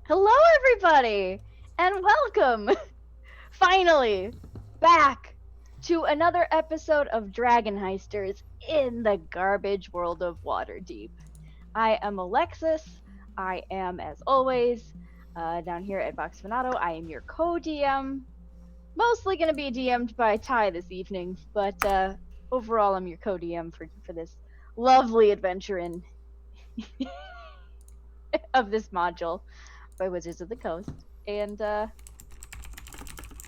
Hello, everybody, and welcome, finally, back to another episode of DragonHeisters in the garbage world of Waterdeep. I am Alexis. I am, as always, down here at Vox Venato. I am your co-DM. Mostly going to be DM'd by Ty this evening, but overall, I'm your co-DM for this lovely adventure in of this module by Wizards of the Coast. And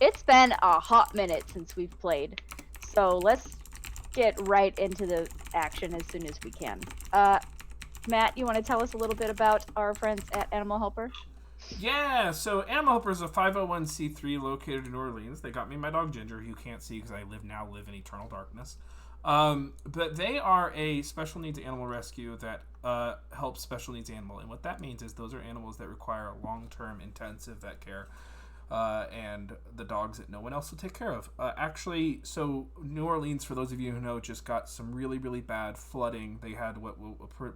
it's been a hot minute since we've played, so let's get right into the action as soon as we can. Matt, you want to tell us a little bit about our friends at Animal Helper? Yeah, so Animal Helper is a 501c3 located in New Orleans. They got me my dog Ginger, who you can't see because I live in eternal darkness. But they are a special needs animal rescue that helps special needs animal. And what that means is those are animals that require long-term intensive vet care. And the dogs that no one else will take care of. Actually, so New Orleans, for those of you who know, just got some really, really bad flooding. They had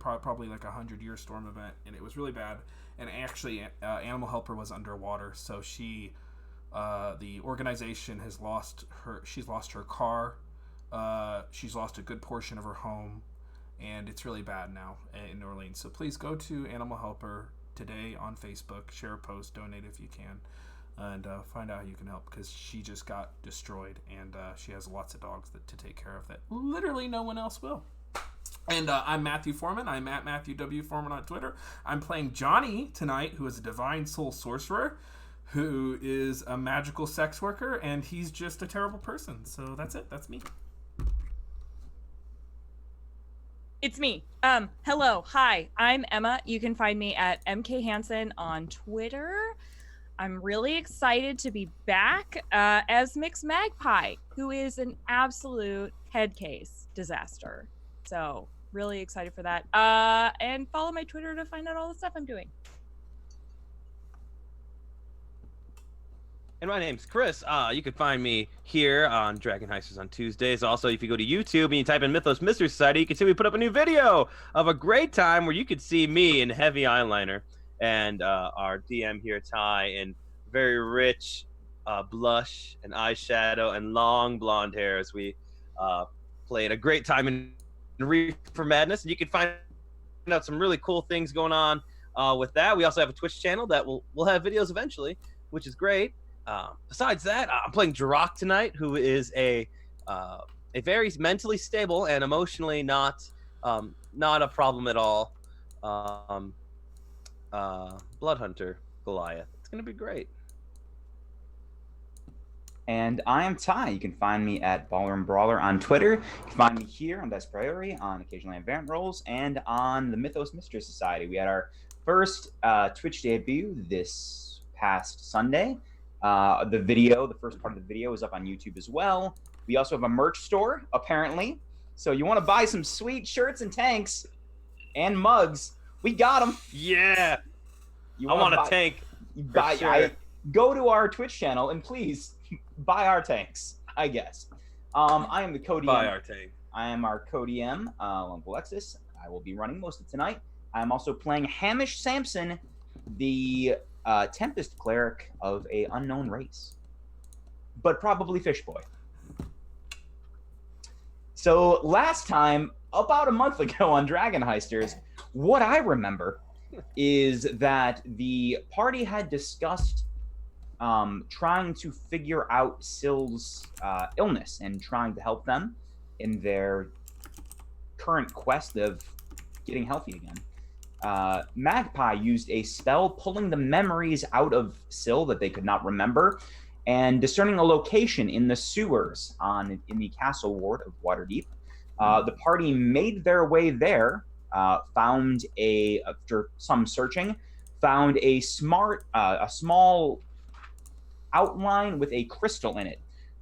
probably like 100-year storm event, and it was really bad. And actually, Animal Helper was underwater, so the organization has lost her. She's lost her car. She's lost a good portion of her home, and it's really bad now in New Orleans. So please go to Animal Helper today on Facebook, share a post, donate if you can. And find out how you can help, because she just got destroyed, and she has lots of dogs to take care of that literally no one else will. And I'm Matthew Foreman. I'm at Matthew W. Foreman on Twitter. I'm playing Johnny tonight, who is a divine soul sorcerer, who is a magical sex worker, and he's just a terrible person. So that's it. That's me. It's me. Hello. Hi. I'm Emma. You can find me at MK Hansen on Twitter. I'm really excited to be back as Mix Magpie, who is an absolute head case disaster. So really excited for that. And follow my Twitter to find out all the stuff I'm doing. And my name's Chris. You can find me here on DragonHeisters on Tuesdays. Also, if you go to YouTube and you type in Mythos Mystery Society, you can see we put up a new video of a great time where you could see me in heavy eyeliner and our DM here, Ty, in very rich blush and eyeshadow and long blonde hair as we played a great time in Reefer Madness. And you can find out some really cool things going on with that. We also have a Twitch channel that we'll have videos eventually, which is great. Besides that, I'm playing Jerok tonight, who is a very mentally stable and emotionally not a problem at all blood hunter Goliath. It's gonna be great. And I am Ty. You can find me at Baller and Brawler on Twitter. You can find me here on Desperary, on occasionally on Vamp Rolls, and on the Mythos Mystery Society. We had our first Twitch debut this past Sunday. The first part of the video is up on YouTube as well. We also have a merch store, apparently. So you want to buy some sweet shirts and tanks and mugs, we got them. Yeah. I want a tank. Go to our Twitch channel and please buy our tanks, I guess. I am the co-DM. Buy our tank. I am our co-DM, Alexis. I will be running most of tonight. I am also playing Hamish Sampson, the Tempest cleric of a unknown race, but probably Fish Boy. So last time, about a month ago on DragonHeisters, what I remember is that the party had discussed trying to figure out Syl's illness and trying to help them in their current quest of getting healthy again. Magpie used a spell pulling the memories out of Syl that they could not remember and discerning a location in the sewers in the castle ward of Waterdeep. The party made their way there, after some searching, found a small outline with a crystal in it,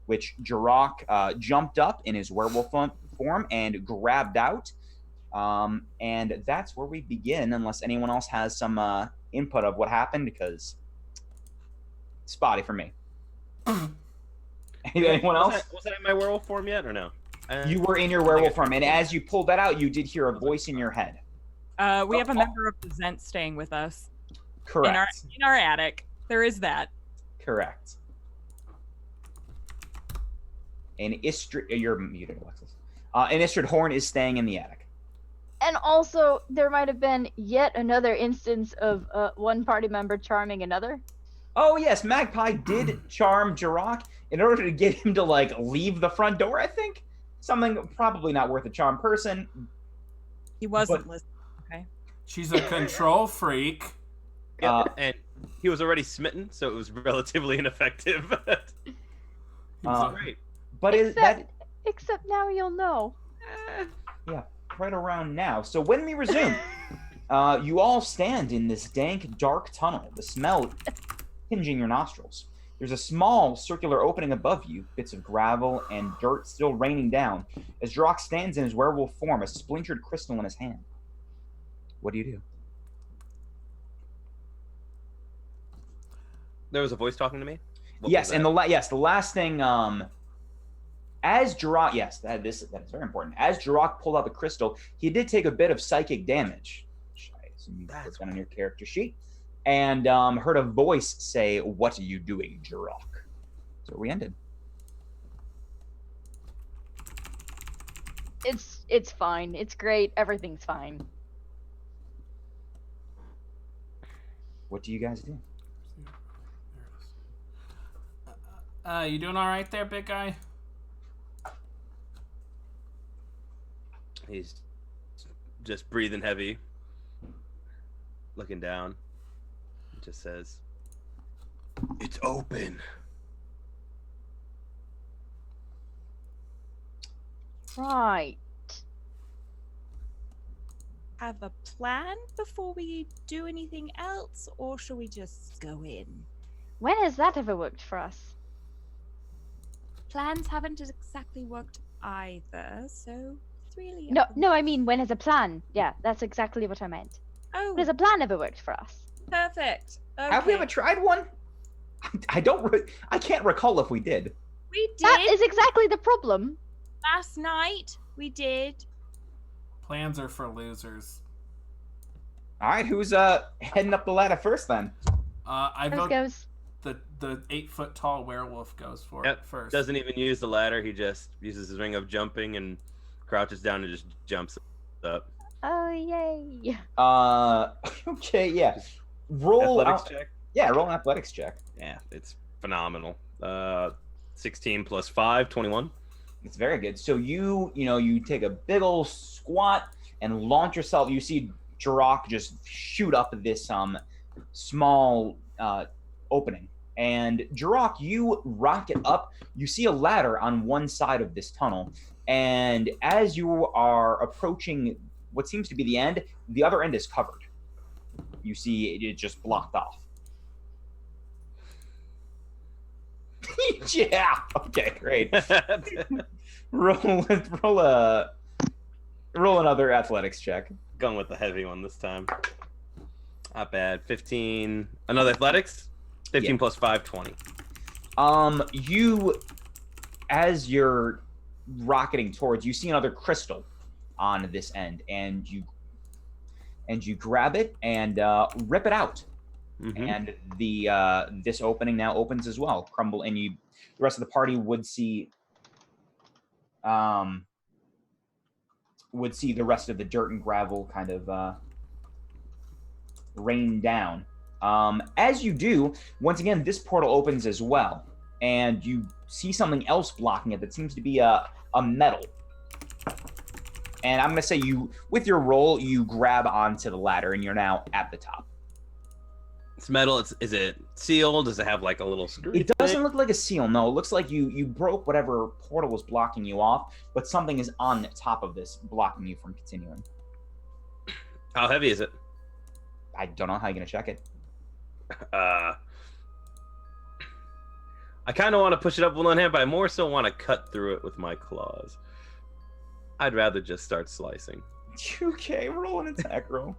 which Jerok jumped up in his werewolf form and grabbed out. And that's where we begin, unless anyone else has some input of what happened, because spotty for me. Anyone else? Was that in my werewolf form yet, or no? You were in your werewolf form, and as you pulled that out, you did hear a voice in your head. We have a member of the Zent staying with us. Correct. In our attic. There is that. Correct. And Istrid, you're muted, Alexis. And Istrid Horn is staying in the attic. And also, there might have been yet another instance of one party member charming another. Oh yes, Magpie did charm Jerok in order to get him to like leave the front door. I think something probably not worth a charm person. He wasn't listening. Okay. She's a control freak. Yeah, and he was already smitten, so it was relatively ineffective. Great. But Except now you'll know. Yeah, right around now. So when we resume, you all stand in this dank, dark tunnel. The smell tinging your nostrils. There's a small circular opening above you, bits of gravel and dirt still raining down, as Jerok stands in his werewolf form, a splintered crystal in his hand. What do you do? There was a voice talking to me? What Yes, was and that? the last thing, as Jerok, yes, that is very important. As Jerok pulled out the crystal, he did take a bit of psychic damage, which I assume you put down on your character sheet, and heard a voice say, "What are you doing, Jerok?" So we ended. It's fine. It's great. Everything's fine. What do you guys do? You doing all right there, big guy? He's just breathing heavy, looking down. It just says, "It's open." Right. Have a plan before we do anything else, or should we just go in? When has that ever worked for us? Plans haven't exactly worked either, so it's really No, I mean, when has a plan? Yeah, that's exactly what I meant. Oh, When has a plan ever worked for us? perfect. Okay. Have we ever tried one? I can't recall if we did. We did That is exactly the problem. last night. We did. Plans are for losers. All right, who's heading up the ladder first then? I First vote goes. the 8-foot tall werewolf goes for Yep, it first. Doesn't even use the ladder. He just uses his ring of jumping and crouches down and just jumps up. Oh, yay. Okay, yeah. Roll Athletics check. Yeah, roll an athletics check. Yeah, it's phenomenal. 16 plus 5, 21. It's very good. So you take a big old squat and launch yourself. You see Jerok just shoot up this small opening. And Jerok, you rocket up. You see a ladder on one side of this tunnel. And as you are approaching what seems to be the end, the other end is covered. You see it just blocked off. Yeah. Okay, great. roll another athletics check. Going with the heavy one this time. Not bad. 15. Another athletics? 15 Yeah. plus 5, 20. You, as you're rocketing towards, you see another crystal on this end, and you grab it and rip it out. Mm-hmm. And the this opening now opens as well. Crumble, and the rest of the party would see the rest of the dirt and gravel kind of rain down. As you do, once again, this portal opens as well, and you see something else blocking it that seems to be a metal. And I'm gonna say with your roll, you grab onto the ladder, and you're now at the top. It's metal. Is it sealed? Does it have like a little screw? It doesn't look like a seal, no. It looks like you broke whatever portal was blocking you off, but something is on the top of this blocking you from continuing. How heavy is it? I don't know how you're gonna check it. I kind of want to push it up with one hand, but I more so want to cut through it with my claws. I'd rather just start slicing. Okay, roll an attack roll.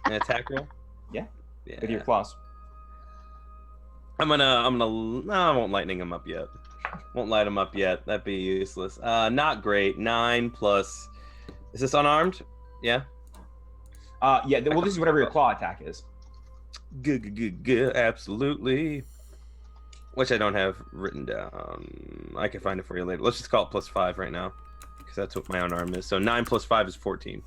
An attack roll? Yeah. Yeah. With your claws. I'm gonna. No, I won't lightning him up yet. Won't light him up yet. That'd be useless. Not great. 9 plus. Is this unarmed? Yeah. Yeah. Well, this is whatever your claw attack is. Good, absolutely. Which I don't have written down. I can find it for you later. Let's just call it +5 right now, because that's what my unarmed is. So 9 + 5 is 14.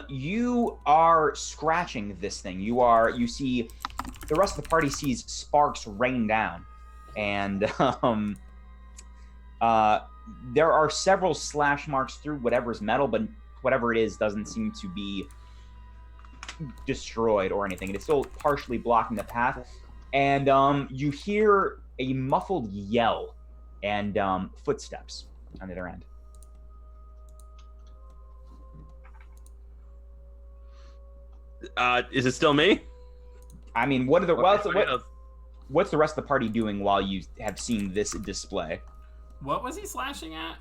You are scratching this thing. You see, the rest of the party sees sparks rain down, and there are several slash marks through whatever's metal, but whatever it is doesn't seem to be destroyed or anything. It is still partially blocking the path, and you hear a muffled yell and footsteps on the other end. Is it still me? I mean, what's the rest of the party doing while you have seen this display? What was he slashing at?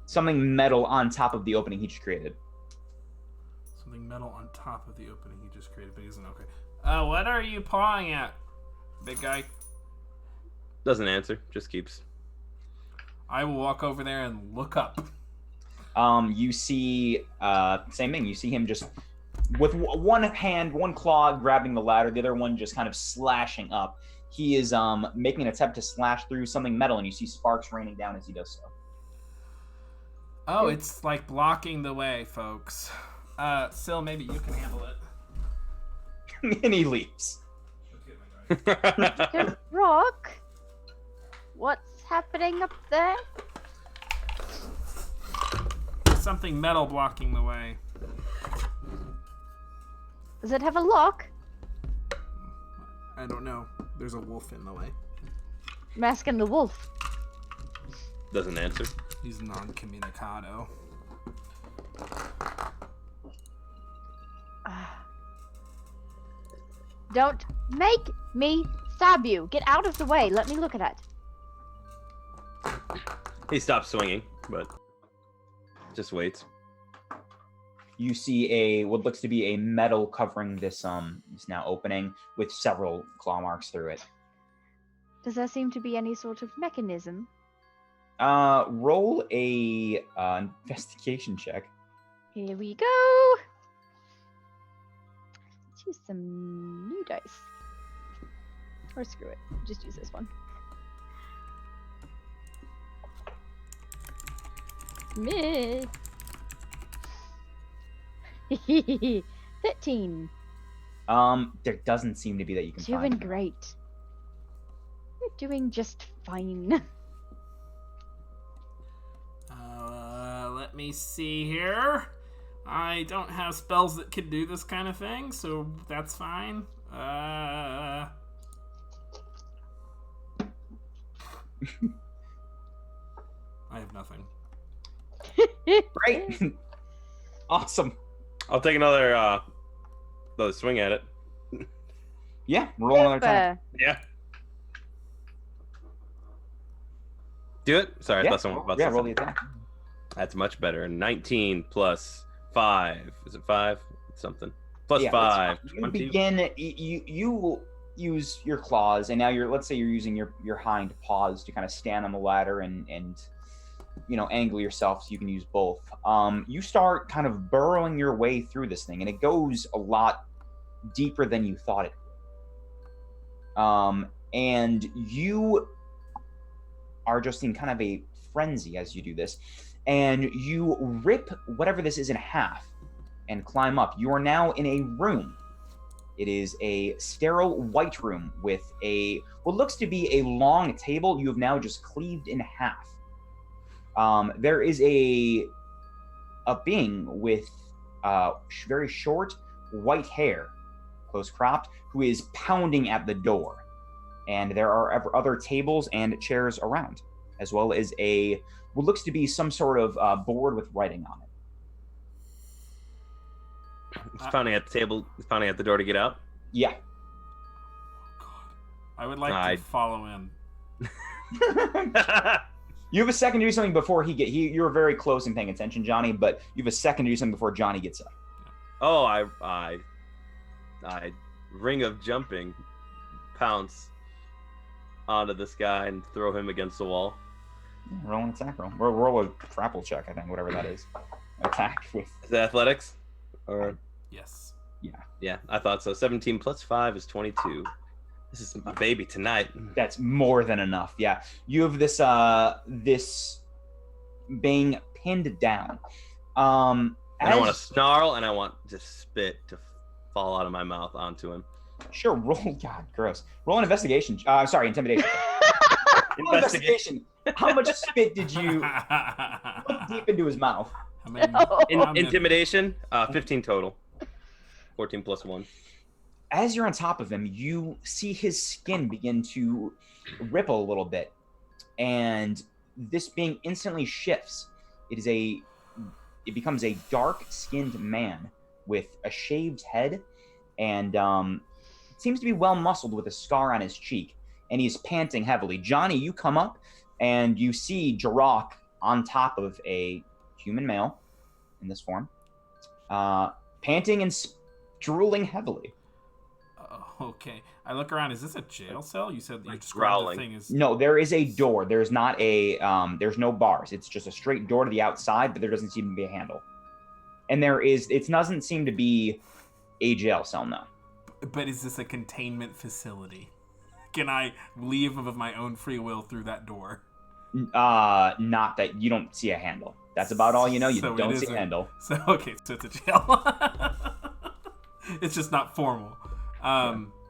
Something metal on top of the opening he just created. Something metal on top of the opening he just created, but he isn't okay. What are you pawing at, big guy? Doesn't answer. Just keeps. I will walk over there and look up. You see, same thing. You see him just with one hand, one claw grabbing the ladder, the other one just kind of slashing up. He is making an attempt to slash through something metal, and you see sparks raining down as he does so. Oh, it's like blocking the way, folks. Sil, maybe you can handle it. And he leaves. Jerok, what's happening up there? Something metal blocking the way. Does it have a lock? I don't know. There's a wolf in the way. I'm asking the wolf. Doesn't answer. He's non-communicado. Don't make me stab you. Get out of the way. Let me look at it. He stops swinging, but just waits. You see what looks to be a metal covering this now opening with several claw marks through it. Does there seem to be any sort of mechanism? Roll a investigation check. Here we go. Let's use some new dice. Or screw it. Just use this one. Meh. 13. There doesn't seem to be that you can find. Doing great. You're doing just fine. Let me see here. I don't have spells that could do this kind of thing, so that's fine. I have nothing. Great. Awesome. I'll take another swing at it. Yeah, roll another time. Yeah. Do it. Sorry, I thought someone was about to say roll the something. attack. That's much better. 19 plus 5. Is it 5? It's something. Plus Yeah, 5. You 20. begin. You use your claws, and now let's say you're using your hind paws to kind of stand on the ladder and angle yourself so you can use both. You start kind of burrowing your way through this thing, and it goes a lot deeper than you thought it would. And you are just in kind of a frenzy as you do this, and you rip whatever this is in half and climb up. You are now in a room. It is a sterile white room with what looks to be a long table you have now just cleaved in half. There is a being with very short white hair, close cropped, who is pounding at the door. And there are other tables and chairs around, as well as what looks to be some sort of board with writing on it. He's pounding at the table. He's pounding at the door to get out. Yeah. God. I would like to follow in. You have a second to do something before you're very close and paying attention, Johnny, but you have a second to do something before Johnny gets up. Oh, I ring of jumping, pounce onto this guy and throw him against the wall. Roll an attack roll. Roll a grapple check, I think, whatever that is. Attack with. Is it athletics? Or Yes. Yeah, I thought so. 17 plus 5 is 22. This is my baby tonight. That's more than enough. Yeah, you have this this being pinned down. And I want to As snarl, and I want to spit to fall out of my mouth onto him. sure, roll. God, gross. Roll an investigation. Sorry, intimidation. Roll investigation. How much spit did you put deep into his mouth? How many- No. Intimidation, 15 total. 14 plus 1. As you're on top of him, you see his skin begin to ripple a little bit, and this being instantly shifts. It becomes a dark-skinned man with a shaved head, and seems to be well muscled with a scar on his cheek, and he's panting heavily. Johnny, you come up, and you see Jerok on top of a human male in this form, panting and drooling heavily. Okay. I look around. Is this a jail cell? You said that you Like described growling. the thing as... No, there is a door. There's not a there's no bars. It's just a straight door to the outside, but there doesn't seem to be a handle. And it doesn't seem to be a jail cell, no. But is this a containment facility? Can I leave of my own free will through that door? Not that you don't see a handle. That's about all you know. You So don't it see a isn't- handle. So okay, so it's a jail. It's just not formal.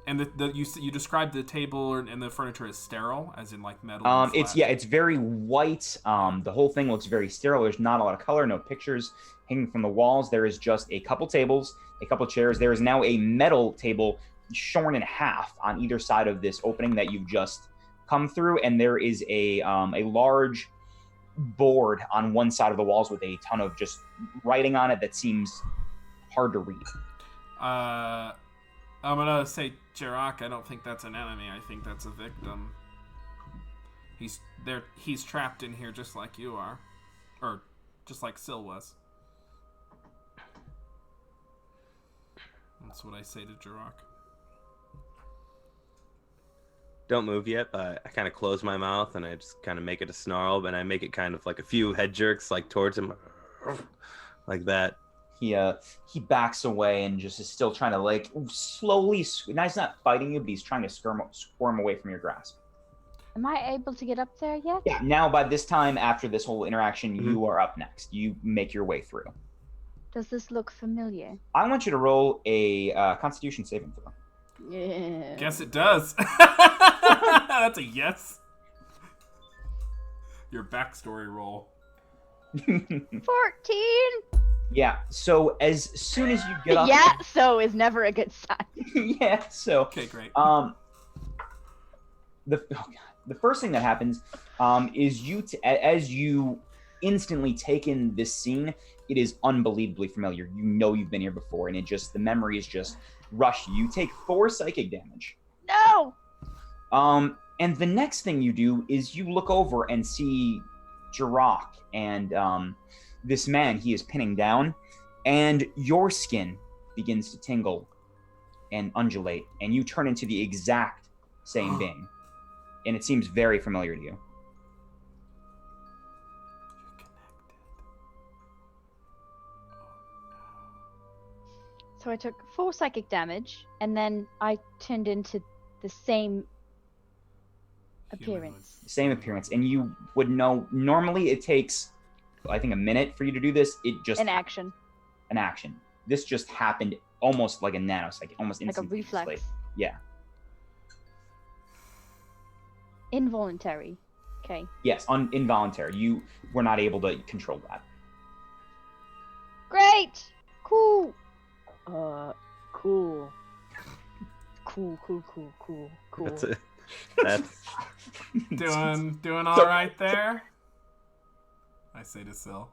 And you described the table and the furniture as sterile, as in like metal. and flat. It's very white. The whole thing looks very sterile. There's not a lot of color, no pictures hanging from the walls. There is just a couple tables, a couple chairs. There is now a metal table shorn in half on either side of this opening that you've just come through, and there is a large board on one side of the walls with a ton of just writing on it that seems hard to read. I'm gonna say, Jerok, I don't think that's an enemy. I think that's a victim. He's trapped in here just like you are. Or just like Syl was. That's what I say to Jerok. Don't move yet, but I kind of close my mouth and I just kind of make it a snarl, and I make it kind of like a few head jerks like towards him, like that. He backs away and just is still trying to like slowly. Now he's not fighting you, but he's trying to squirm away from your grasp. Am I able to get up there yet? Yeah. Now by this time, after this whole interaction, Mhm. you are up next. You make your way through. Does this look familiar? I want you to roll a Constitution saving throw. Yeah. Guess it does. That's a yes. Your backstory roll. 14. Yeah. So as soon as you get up, Yeah, so is never a good sign. yeah. So Okay, great. the first thing that happens is as you instantly take in this scene, it is unbelievably familiar. You know you've been here before, and the memory is just rushed. You take 4 psychic damage. No. And the next thing you do is you look over and see Jerok and this man he is pinning down, and your skin begins to tingle and undulate, and you turn into the exact same being. And it seems very familiar to you. So I took 4 psychic damage, and then I turned into the same appearance. Same appearance, and you would know. Normally, it takes, I think, a minute for you to do this. It just An action, an action. This just happened almost like a nanosecond, almost like a instantaneously. reflex. Yeah. Involuntary. Okay. Yes, involuntary. You were not able to control that. Great. Cool. Cool. Cool. That's it. That's Doing all right there? I say to Syl.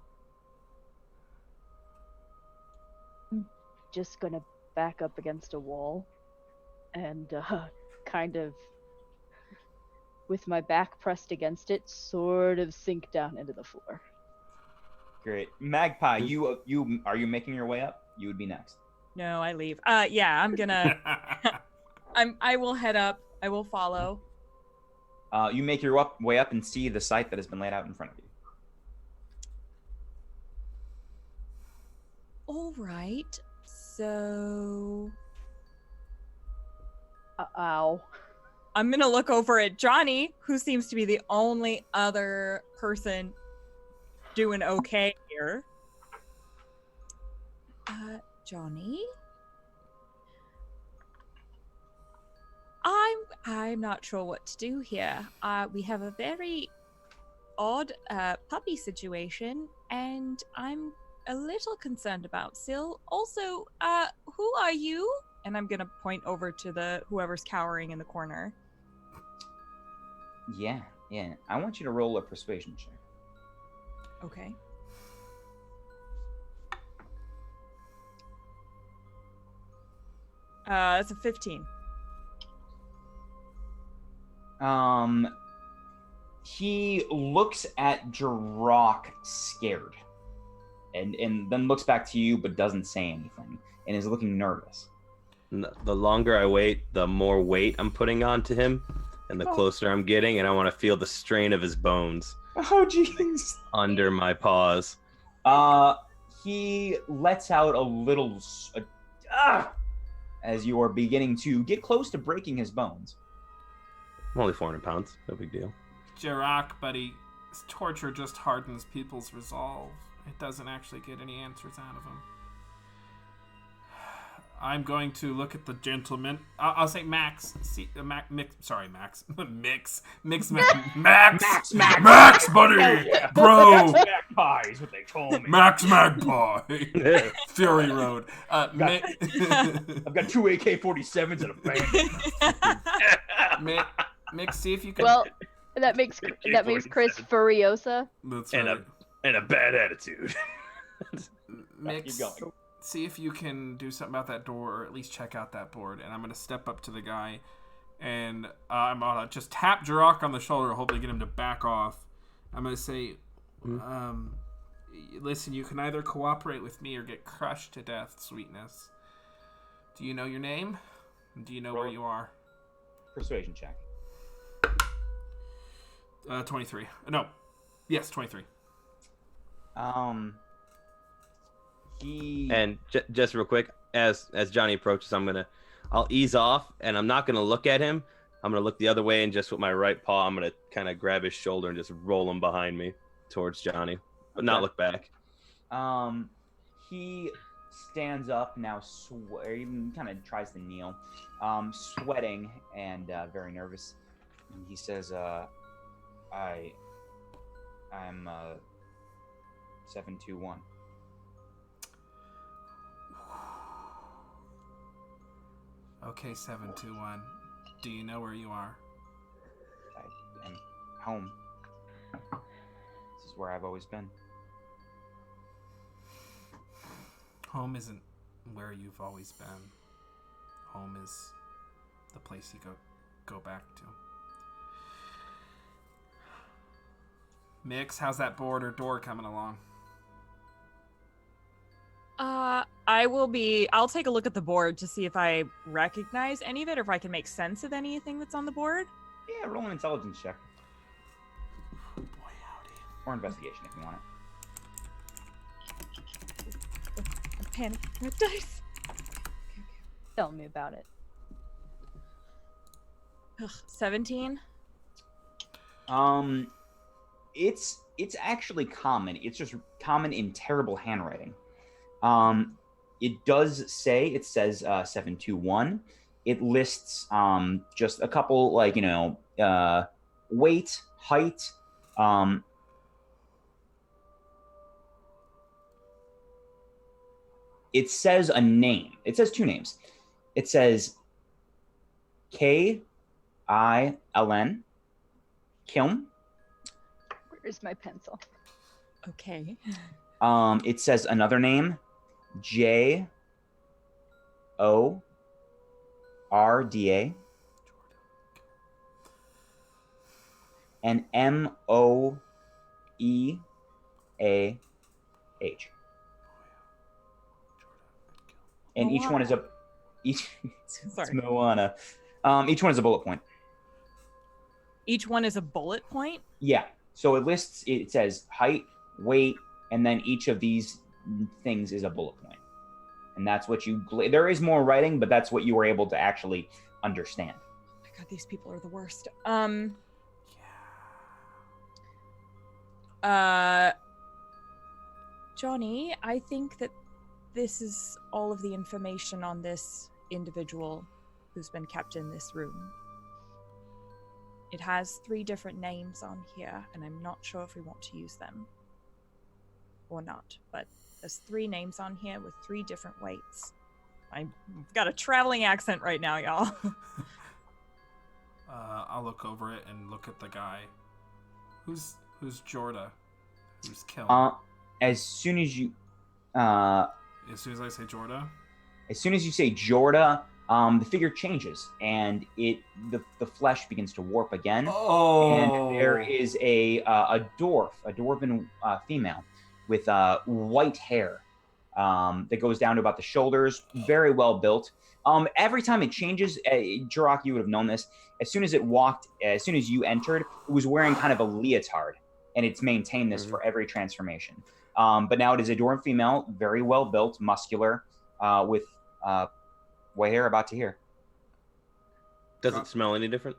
Just gonna back up against a wall and kind of with my back pressed against it, sort of sink down into the floor. Great. Magpie, you are you making your way up? You would be next. No, I leave. Yeah, I'm gonna. I will head up. I will follow. You make your way up and see the site that has been laid out in front of you. All right. So Ow. I'm gonna look over at Johnny, who seems to be the only other person doing okay here. Johnny? I'm not sure what to do here. We have a very odd puppy situation, and I'm a little concerned about Syl. Also, who are you? And I'm gonna point over to whoever's cowering in the corner. Yeah. I want you to roll a persuasion check. Okay. That's a 15. He looks at Jerok scared, and then looks back to you, but doesn't say anything, and is looking nervous. The longer I wait, the more weight I'm putting onto him, and the closer I'm getting, and I want to feel the strain of his bones. Oh, jeez. Under my paws. He lets out a little as you are beginning to get close to breaking his bones. I'm only 400 pounds. No big deal. Jerok, buddy, torture just hardens people's resolve. It doesn't actually get any answers out of them. I'm going to look at the gentleman. I'll say Max. Max, buddy, bro. Magpie is what they call me. Max Magpie. Fury Road. I've got 2 AK-47s and a band. Mick, see if you can. Well, that makes Chris Furiosa. That's and right. a bad attitude. Mick, Keep going. see if you can do something about that door, or at least check out that board. And I'm gonna step up to the guy, and I'm gonna just tap Jerok on the shoulder, hopefully get him to back off. I'm gonna say, listen, you can either cooperate with me or get crushed to death, sweetness. Do you know your name? Do you know where you are? Persuasion check. 23. No. Yes, 23. And just real quick, as Johnny approaches, I'll ease off, and I'm not gonna look at him. I'm gonna look the other way, and just with my right paw, I'm gonna kind of grab his shoulder and just roll him behind me towards Johnny, but not look back. He stands up now, even kind of tries to kneel, sweating and very nervous. And he says, I'm 721. Okay, 721. Do you know where you are? I am home. This is where I've always been. Home isn't where you've always been. Home is the place you go back to. Mix, how's that board or door coming along? I'll take a look at the board to see if I recognize any of it, or if I can make sense of anything that's on the board. Yeah, roll an intelligence check. Boy, howdy. Or investigation if you want it. I'm panicking with dice. Okay. Tell me about it. 17. It's actually common. It's just common in terrible handwriting. It says 721. It lists just a couple, like, weight, height, it says a name. It says 2 names. It says Kiln, Kiln. Where's my pencil? Okay. It says another name, Jorda, and Moeah. And each one is Sorry. Moana. Each one is a bullet point. Each one is a bullet point? Yeah. So it says height, weight, and then each of these things is a bullet point. and that's what you. There is more writing, but that's what you were able to actually understand. Oh my God, these people are the worst. Johnny, I think that this is all of the information on this individual who's been kept in this room. It has 3 different names on here, and I'm not sure if we want to use them or not, but there's 3 names on here with 3 different weights. I've got a traveling accent right now, y'all. I'll look over it and look at the guy. Who's Jorda? Who's Kiln? As soon as you As soon as I say Jorda? As soon as you say Jorda, the figure changes, and the flesh begins to warp again. Oh. And there is a dwarven female with white hair that goes down to about the shoulders, very well built. Every time it changes, Jerok, you would have known this. As soon as you entered, it was wearing kind of a leotard, and it's maintained this for every transformation. But now it is a dwarven female, very well built, muscular, with white hair about to hear. Does it smell any different?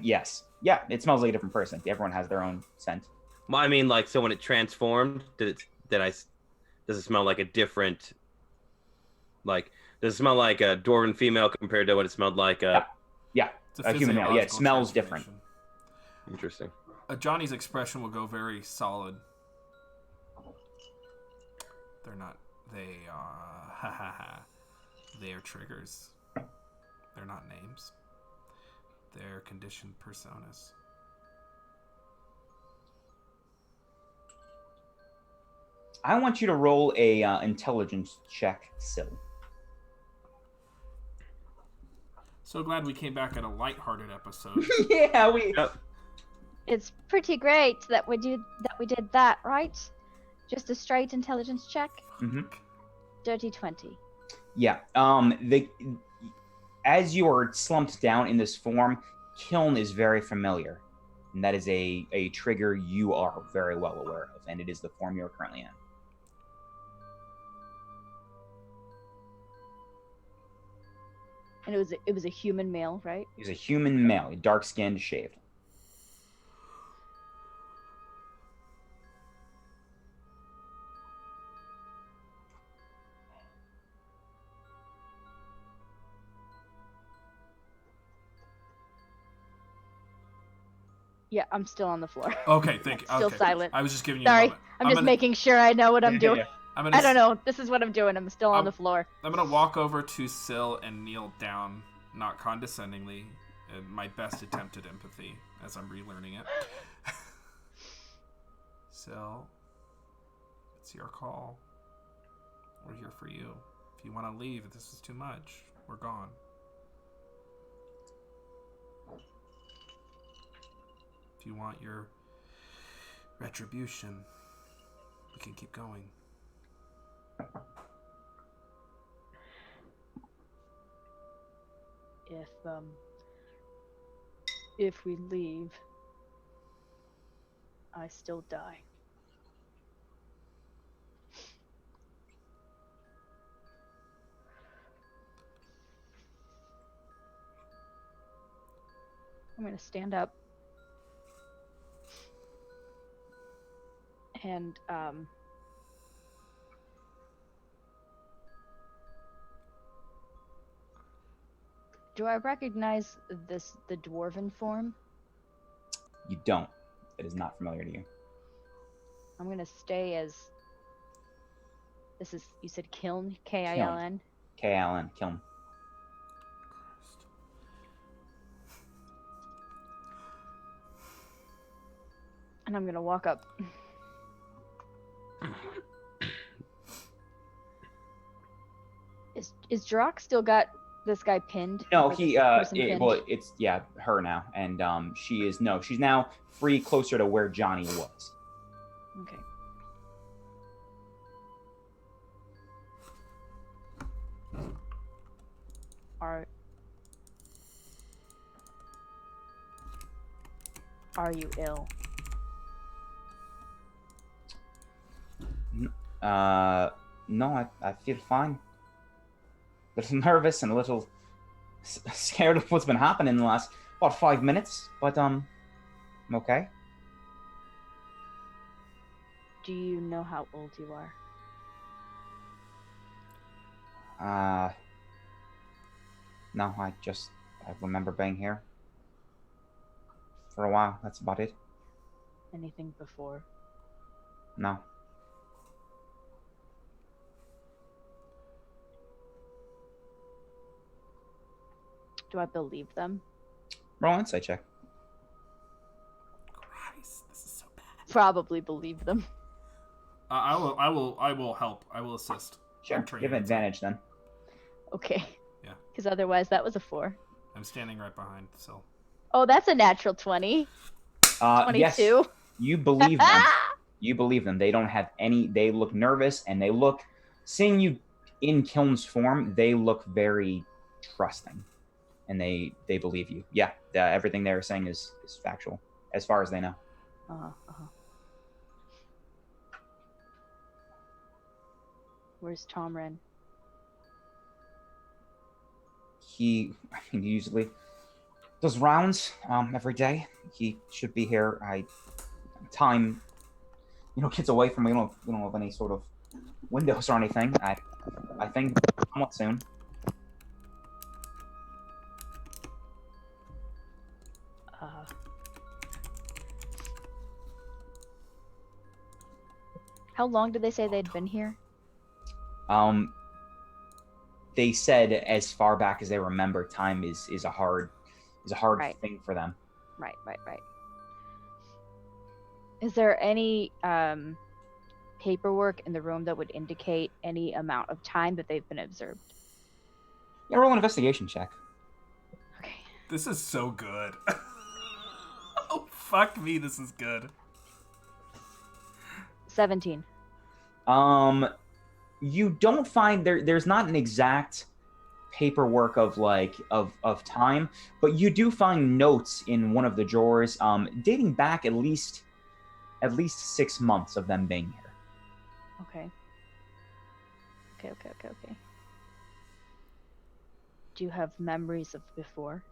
Yes. Yeah, it smells like a different person. Everyone has their own scent. Well, I mean, like, so when it transformed, does it smell like a different, like, does it smell like a dwarven female compared to what it smelled like a... Yeah, a human male. Yeah, it smells different. Interesting. Johnny's expression will go very solid. They are, they are triggers. They're not names. They're conditioned personas. I want you to roll a intelligence check, Syl. So glad we came back at a lighthearted episode. Yeah, we. It's pretty great that we did that, right? Just a straight intelligence check. Mm-hmm. Dirty 20. Yeah. As you are slumped down in this form, Kiln is very familiar, and that is a trigger you are very well aware of, and it is the form you're currently in. And it was a human male, right? He's a human male, dark-skinned, shaved. Yeah, I'm still on the floor. Okay, thank you. Still Okay. silent. I was just giving you Sorry, a moment. I'm just making sure I know what I'm doing. I I don't know. This is what I'm doing. I'm still on the floor. I'm going to walk over to Syl and kneel down, not condescendingly, in my best attempt at empathy as I'm relearning it. Syl, it's your call. We're here for you. If you want to leave, if this is too much, we're gone. If you want your retribution, we can keep going. If we leave, I still die. I'm gonna stand up and do I recognize the dwarven form? You don't. It is not familiar to you. I'm gonna stay as this is. You said Kiln, K-I-L-N. K-I-L-N, Kiln. And I'm gonna walk up. Is Jerok still got this guy pinned? No, Or this person pinned? well, it's her now, and she's now free, closer to where Johnny was. Okay. Are you ill? No, I feel fine. A little nervous and a little scared of what's been happening in the last, about 5 minutes, but, I'm okay. Do you know how old you are? No, I remember being here for a while. That's about it. Anything before? No. Do I believe them? Roll an insight check. Christ, this is so bad. Probably believe them. I will help. I will assist. Sure. I'm trained Give in advantage then. Okay. Yeah. Because otherwise that was a 4. I'm standing right behind, so. Oh, that's a natural 20. 22. Yes, you believe them. You believe them. They don't have any. They look nervous, and they look. Seeing you in Kiln's form, they look very trusting, and they believe you. Yeah, everything they're saying is factual, as far as they know. Where's Tom Wren? He usually does rounds every day. He should be here. Time, gets away from me. We don't have any sort of windows or anything. I think somewhat soon. How long did they say they'd been here? They said as far back as they remember. Time is a hard Right. thing for them. Right. Is there any paperwork in the room that would indicate any amount of time that they've been observed? Yeah, roll an investigation check. Okay. This is so good. Oh, fuck me, this is good. 17. You don't find there's not an exact paperwork of time, but you do find notes in one of the drawers dating back at least 6 months of them being here. Okay. Do you have memories of before?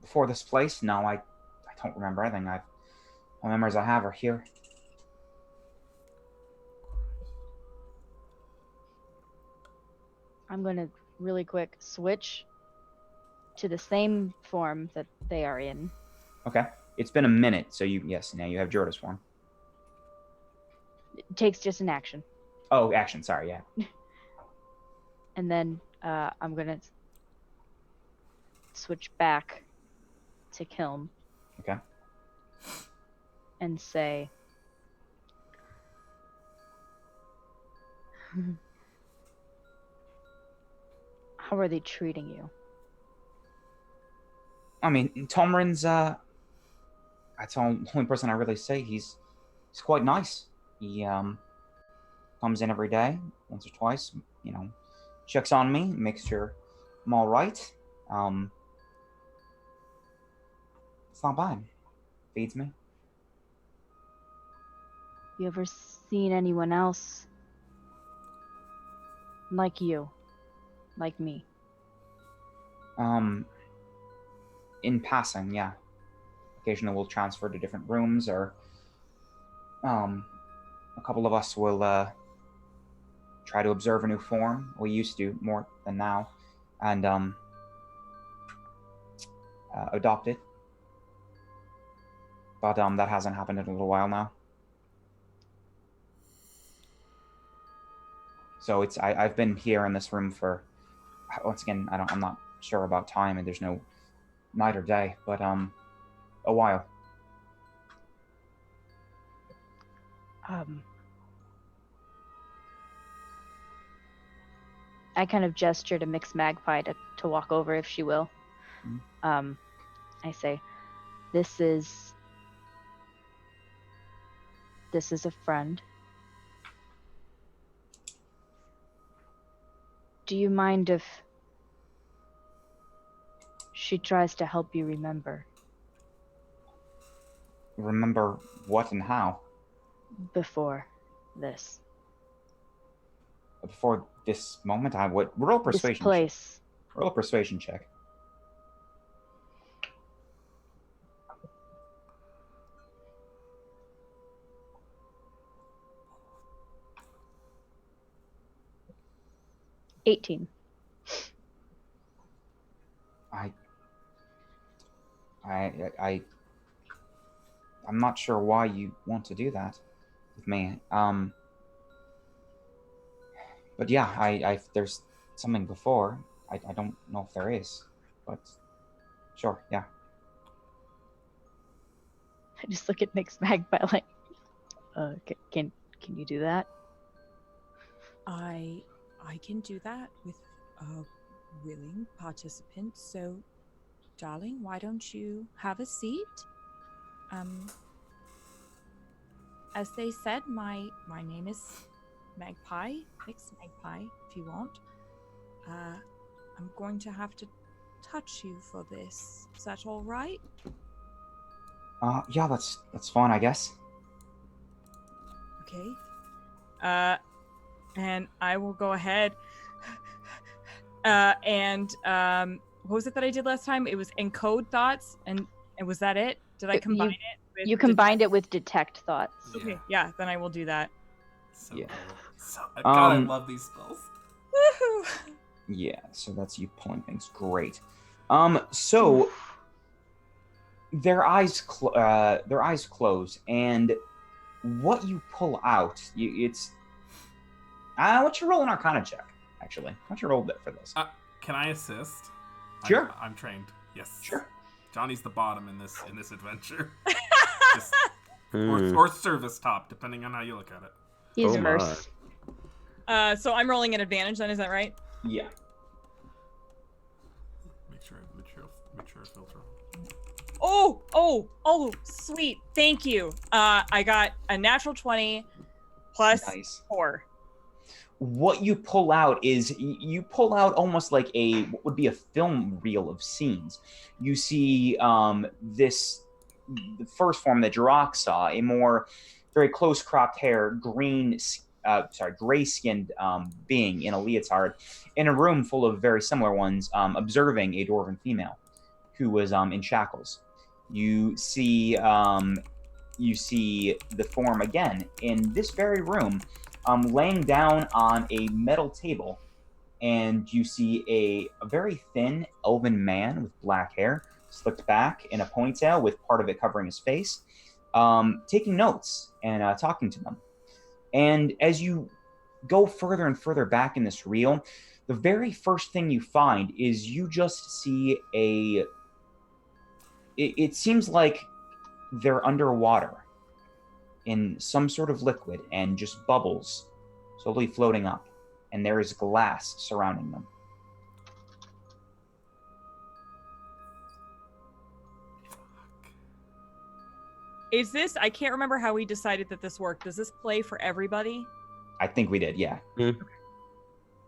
Before this place? No, I don't remember anything. All memories I have are here. I'm going to really quick switch to the same form that they are in. Okay. It's been a minute, so now you have Jorda's form. It takes just an action. Oh, action, sorry, yeah. And then I'm going to switch back to Kiln. Okay. And say, how are they treating you? I mean, Tomrin's, that's the only person I really say. He's quite nice. He, comes in every day, once or twice, checks on me, makes sure I'm all right. It's not bad. Feeds me. You ever seen anyone else like you? Like me? In passing, yeah. Occasionally we'll transfer to different rooms, or a couple of us will try to observe a new form. We used to more than now, and adopt it. But that hasn't happened in a little while now. So I've been here in this room for, once again, I'm not sure about time, and there's no night or day, but a while. I kind of gesture to Mix Magpie to walk over if she will. Mm-hmm. I say, this is a friend. Do you mind if she tries to help you remember? Remember what and how? Before. this. Before this moment, I would roll persuasion. This place. Roll a persuasion check. $18. I'm not sure why you want to do that with me. But yeah, I there's something before. I don't know if there is, but sure, yeah. I just look at Nick's Magpie like, can you do that? I can do that with a willing participant. So, darling, why don't you have a seat? As they said, my name is Magpie, Nick's Magpie, if you want. I'm going to have to touch you for this. Is that all right? Yeah, that's fine, I guess. Okay. And I will go ahead. What was it that I did last time? It was encode thoughts, and was that it? Did I combine it? With You combined it with detect thoughts. Okay, yeah, then I will do that. So Yeah. cool. God, I love these spells. Woohoo! Yeah, so that's you pulling things. Great. So their eyes close, and what you pull out, it's. I want you to roll an Arcana check. Actually, I want you to roll a bit for this. Can I assist? Sure. I'm trained. Yes. Sure. Johnny's the bottom in this adventure. Just, or service top, depending on how you look at it. He's Oh my. Merce. So I'm rolling an advantage then, is that right? Yeah. Make sure I filter. Oh, sweet. Thank you. I got a natural 20 plus Nice. 4. What you pull out is you pull out almost like what would be a film reel of scenes. You see the first form that Jerok saw, a more very close cropped hair, gray-skinned being in a leotard, in a room full of very similar ones, observing a dwarven female who was in shackles. You see the form again in this very room, laying down on a metal table, and you see a very thin elven man with black hair, slicked back in a ponytail with part of it covering his face, taking notes and talking to them. And as you go further and further back in this reel, the very first thing you find is you just see it seems like they're underwater in some sort of liquid and just bubbles slowly floating up, and there is glass surrounding them. Is this, I can't remember how we decided that this worked. Does this play for everybody? I think we did, yeah. Mm.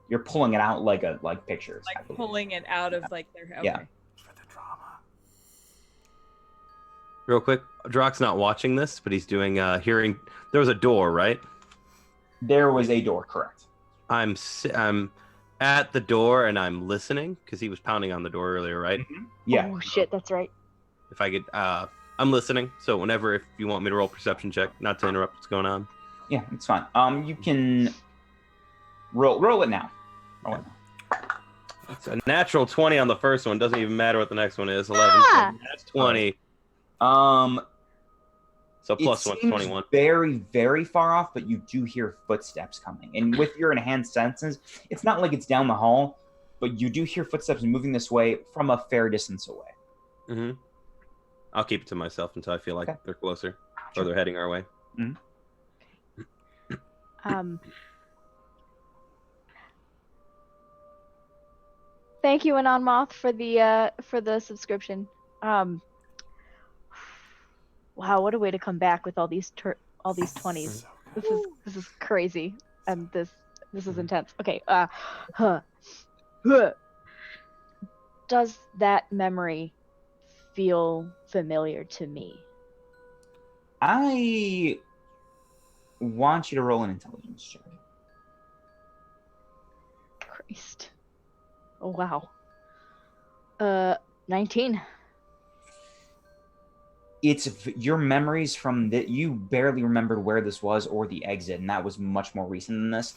You're pulling it out like pictures. I Like believe. pulling it out of like their, okay. Yeah. For the drama. Real quick, Drok's not watching this, but he's doing hearing. There was a door, right? There was a door, correct. I'm at the door and I'm listening because he was pounding on the door earlier, right? Yeah. Oh shit, that's right. If I could, I'm listening. So whenever, if you want me to roll perception check, not to interrupt what's going on. Yeah, it's fine. You can roll it now. Roll it now. It's a natural 20 on the first one. Doesn't even matter what the next one is. 11. Ah! So that's 20. So plus it 1's seems 21. very, very far off, but you do hear footsteps coming. And with your enhanced senses, it's not like it's down the hall, but you do hear footsteps moving this way from a fair distance away. Mm-hmm. I'll keep it to myself until I feel like Okay. they're closer Sure. or they're heading our way. Thank you, Anon Moth, for the subscription. Wow, what a way to come back with all these 20s. So good. This is crazy, and this is intense. Okay. Does that memory feel familiar to me? I want you to roll an intelligence check. Christ. Oh wow. 19. It's your memories from that. You barely remembered where this was or the exit, and that was much more recent than this.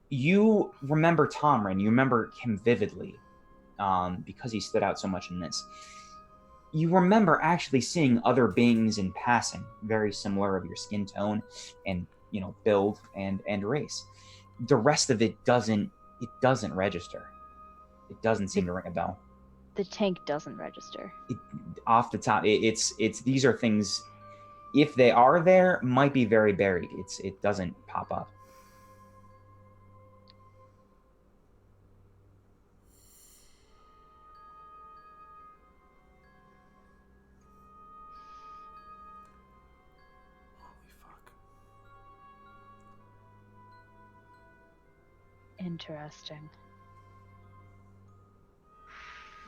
You remember Tomrin. You remember him vividly, because he stood out so much in this. You remember actually seeing other beings in passing, very similar of your skin tone and build and race. The rest of it doesn't register. It doesn't seem to ring a bell. The tank doesn't register. Off the top, it's these are things, if they are there, might be very buried. It doesn't pop up. Holy fuck. Interesting.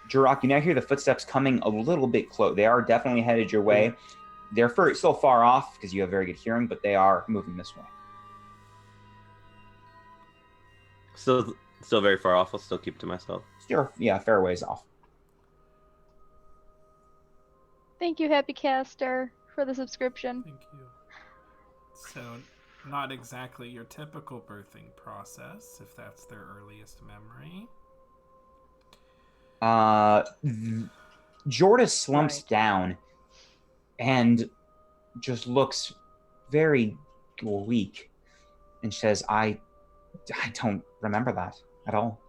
Jerok, you now hear the footsteps coming a little bit close. They are definitely headed your way. They're still far off because you have very good hearing, but they are moving this way. Still very far off. I'll still keep it to myself. Still, yeah, fair ways off. Thank you, Happy Caster, for the subscription. Thank you. So, not exactly your typical birthing process, if that's their earliest memory. Jorda slumps Right. down and just looks very weak and says, I don't remember that at all.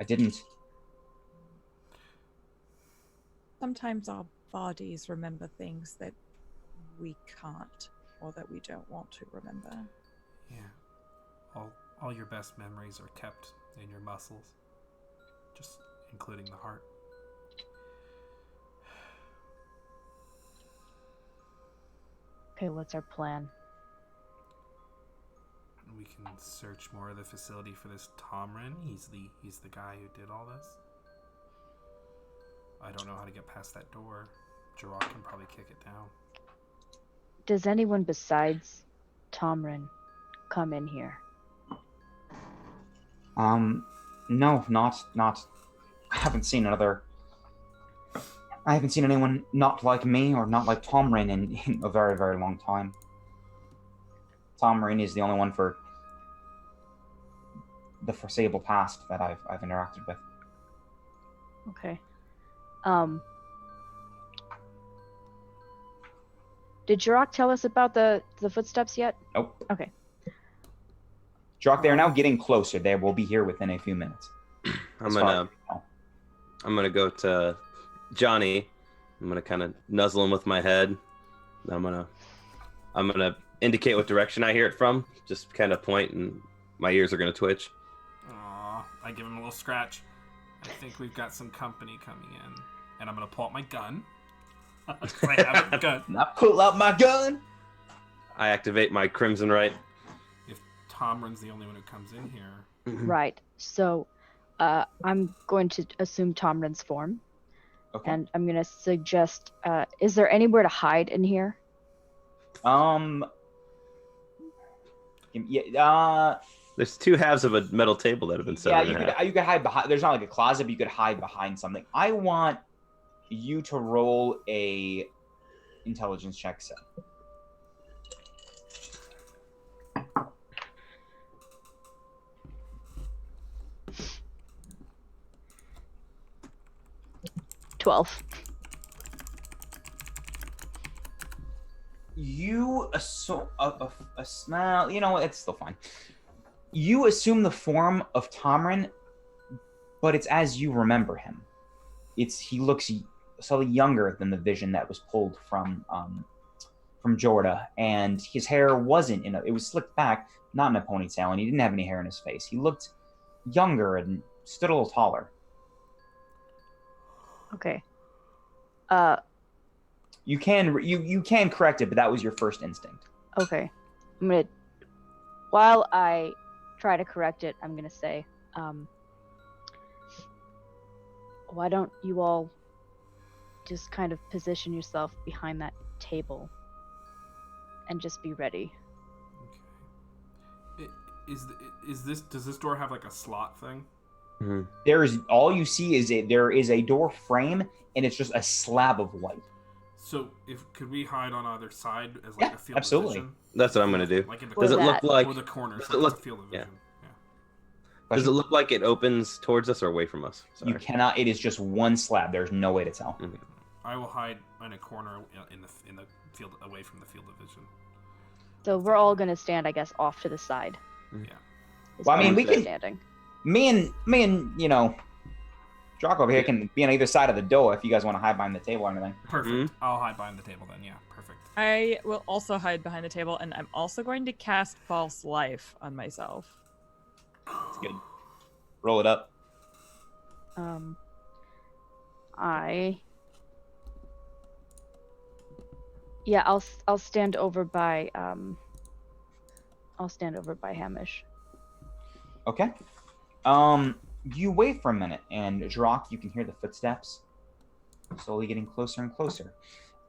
I didn't. Sometimes our bodies remember things that we can't, or that we don't want to remember. Yeah. All your best memories are kept in your muscles. Just including the heart. Okay, what's our plan? We can search more of the facility for this Tomrin. He's the guy who did all this. I don't know how to get past that door. Jerok can probably kick it down. Does anyone besides Tomrin come in here? No, not. I haven't seen anyone not like me or not like Tomrin in a very, very long time. Tomrin is the only one for the foreseeable past that I've interacted with. Okay. Did Jerok tell us about the footsteps yet? Nope. Okay. Jock, they are now getting closer. They will be here within a few minutes. I'm gonna go to Johnny. I'm gonna kind of nuzzle him with my head. I'm gonna indicate what direction I hear it from. Just kind of point, and my ears are gonna twitch. Aw, I give him a little scratch. I think we've got some company coming in, and I'm gonna pull out my gun. I have a gun. I pull out my gun. I activate my Crimson Right. If Tomrin's the only one who comes in here, Right. So, I'm going to assume Tomrin's form, Okay. and I'm going to suggest, is there anywhere to hide in here? Yeah. There's two halves of a metal table that have been set Yeah, in half. you could hide behind. There's not like a closet, but you could hide behind something. I want you to roll a intelligence check set. $12. You assume well, you know what? It's still fine. You assume the form of Tomrin, but it's as you remember him. He looks slightly younger than the vision that was pulled from Jorda, and his hair wasn't it was slicked back, not in a ponytail, and he didn't have any hair in his face. He looked younger and stood a little taller. Okay. You can correct it, but that was your first instinct. Okay. While I try to correct it, I'm gonna say, why don't you all just kind of position yourself behind that table and just be ready? Does this door have like a slot thing? There's all you see is there is a door frame, and it's just a slab of white. So could we hide on either side as like a field absolutely. of vision? That's what I'm gonna do. Like in the Does it look like? or the corners? Does it Like look? it's a field of Yeah. vision. Does it look like it opens towards us or away from us? Sorry. You cannot. It is just one slab. There's no way to tell. I will hide in a corner in the field away from the field of vision. So we're all gonna stand, I guess, off to the side. Yeah. Is Well, I where mean, we're we can- standing. Me and Jock over here can be on either side of the door if you guys want to hide behind the table or anything. Perfect. I'll hide behind the table then. Yeah. Perfect. I will also hide behind the table, and I'm also going to cast False Life on myself. It's good. Roll it up. I'll stand over by Hamish. Okay. You wait for a minute, and Jerok, you can hear the footsteps slowly getting closer and closer,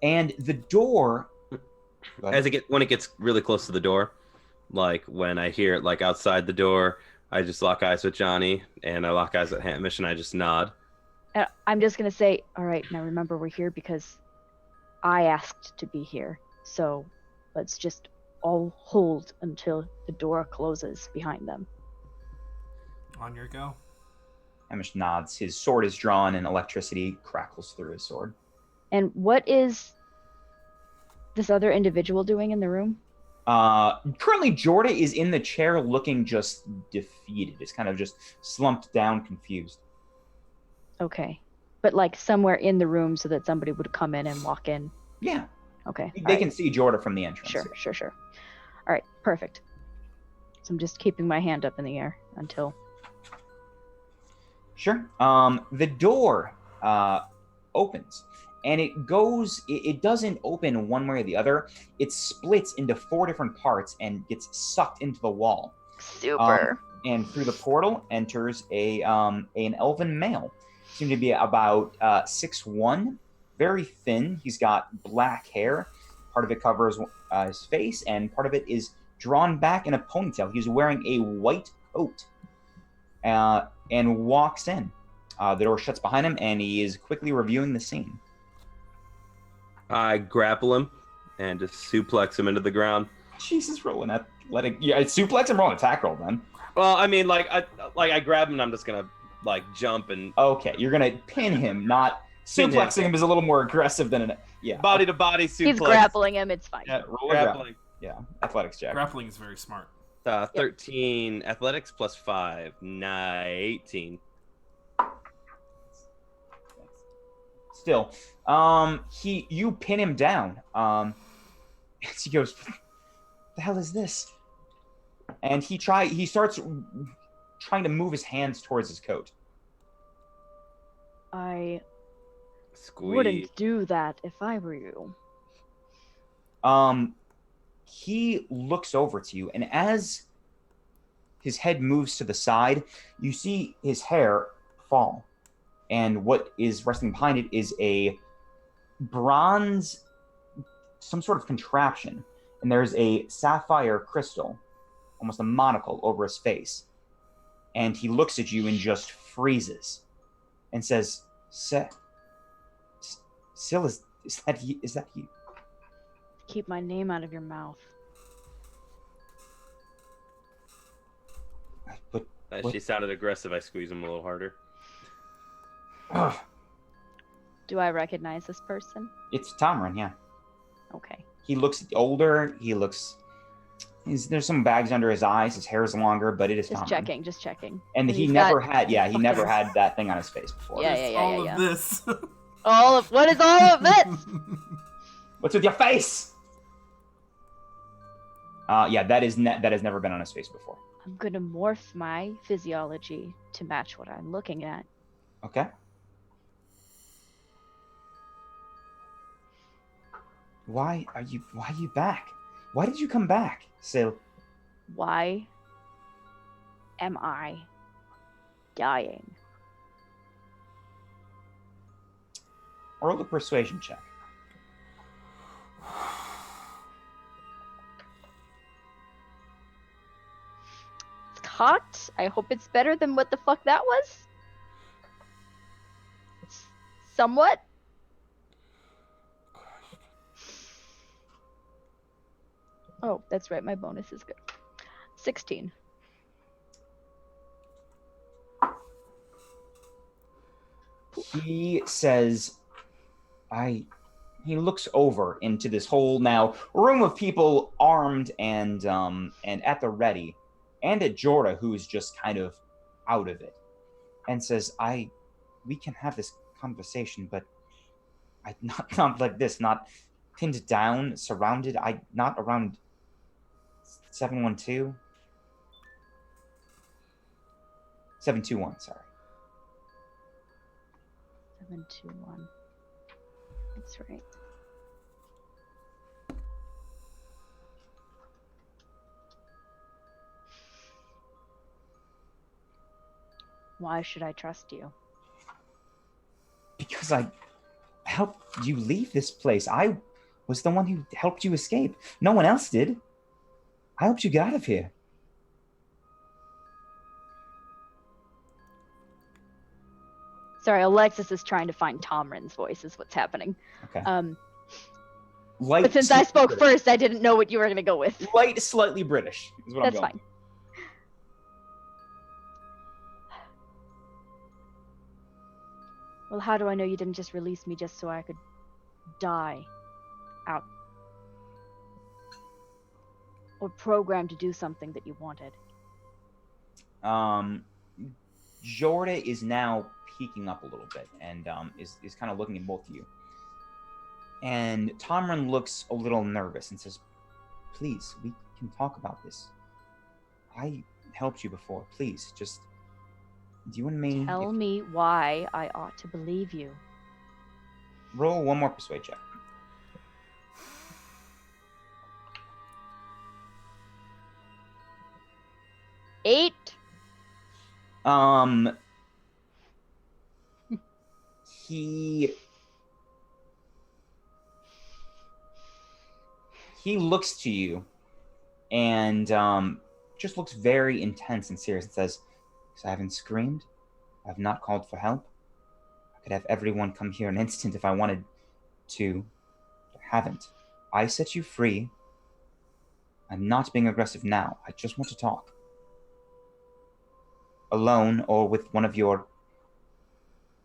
and the door. When it gets really close to the door, like when I hear it like outside the door, I just lock eyes with Johnny, and I lock eyes with Hamish, and I just nod. And I'm just gonna say, all right, now remember we're here because I asked to be here. So let's just all hold until the door closes behind them. On your go. Hamish nods. His sword is drawn, and electricity crackles through his sword. And what is this other individual doing in the room? Currently, Jorda is in the chair looking just defeated. It's kind of just slumped down, confused. Okay. But like somewhere in the room so that somebody would come in and walk in. Yeah. Okay. They can see Jorda from the entrance. Sure. All right, perfect. So I'm just keeping my hand up in the air until... Sure. The door opens, and it doesn't open one way or the other. It splits into 4 different parts and gets sucked into the wall. Super. And through the portal enters an elven male. Seems to be about 6'1", very thin. He's got black hair. Part of it covers his face, and part of it is drawn back in a ponytail. He's wearing a white coat and walks in. The door shuts behind him, and he is quickly reviewing the scene. I grapple him and just suplex him into the ground. Jesus, rolling athletic. Yeah, suplex and roll an attack roll then. Well, I mean, I grab him and I'm just gonna like jump and. Okay, you're gonna pin him, not Pin him. suplexing him is a little more aggressive than Body to body suplex. He's grappling him, it's fine. Yeah, roll a Grappling. athletics check. Grappling is very smart. 13 athletics plus 5, 18. Still, you pin him down. As he goes, "What the hell is this?" And he starts trying to move his hands towards his coat. I Squeeze. wouldn't do that if I were you. He looks over to you, and as his head moves to the side, you see his hair fall. And what is resting behind it is a bronze, some sort of contraption. And there's a sapphire crystal, almost a monocle, over his face. And he looks at you and just freezes and says, Sil, is that you? Keep my name out of your mouth. But As she sounded aggressive, I squeeze him a little harder. Do I recognize this person? It's Tomrin, yeah. Okay. He looks older. There's some bags under his eyes. His hair is longer, but it is Just Tomrin. checking. And he he's never got never had that thing on his face before. Yeah. All of this. What is all of this? What's with your face? That has never been on his face before. I'm gonna morph my physiology to match what I'm looking at. Okay. Why are you back? Why did you come back, Sil? Why am I dying? Roll a persuasion check. hot. I hope it's better than what the fuck that was. Somewhat. Oh, that's right. My bonus is good. 16. He says, he looks over into this whole now room of people armed and at the ready, and at Jorah, who's just kind of out of it, and says, we can have this conversation, but not like this, not pinned down, surrounded. Not around 712. 721, sorry. 721. That's right. Why should I trust you? Because I helped you leave this place. I was the one who helped you escape. No one else did. I helped you get out of here. Sorry, Alexis is trying to find Tomrin's voice is what's happening. Okay. But since I spoke first, I didn't know what you were going to go with. Light, slightly British is what That's I'm going. fine. Well, how do I know you didn't just release me just so I could die out? Or program to do something that you wanted? Jorah is now peeking up a little bit and is kind of looking at both of you. And Tomrin looks a little nervous and says, please, we can talk about this. I helped you before. Please, just... Do you and me... Tell me why I ought to believe you. Roll one more persuade check. 8. He looks to you and just looks very intense and serious and says, I haven't screamed. I've not called for help. I could have everyone come here in an instant if I wanted to. I haven't. I set you free. I'm not being aggressive now. I just want to talk. Alone or with one of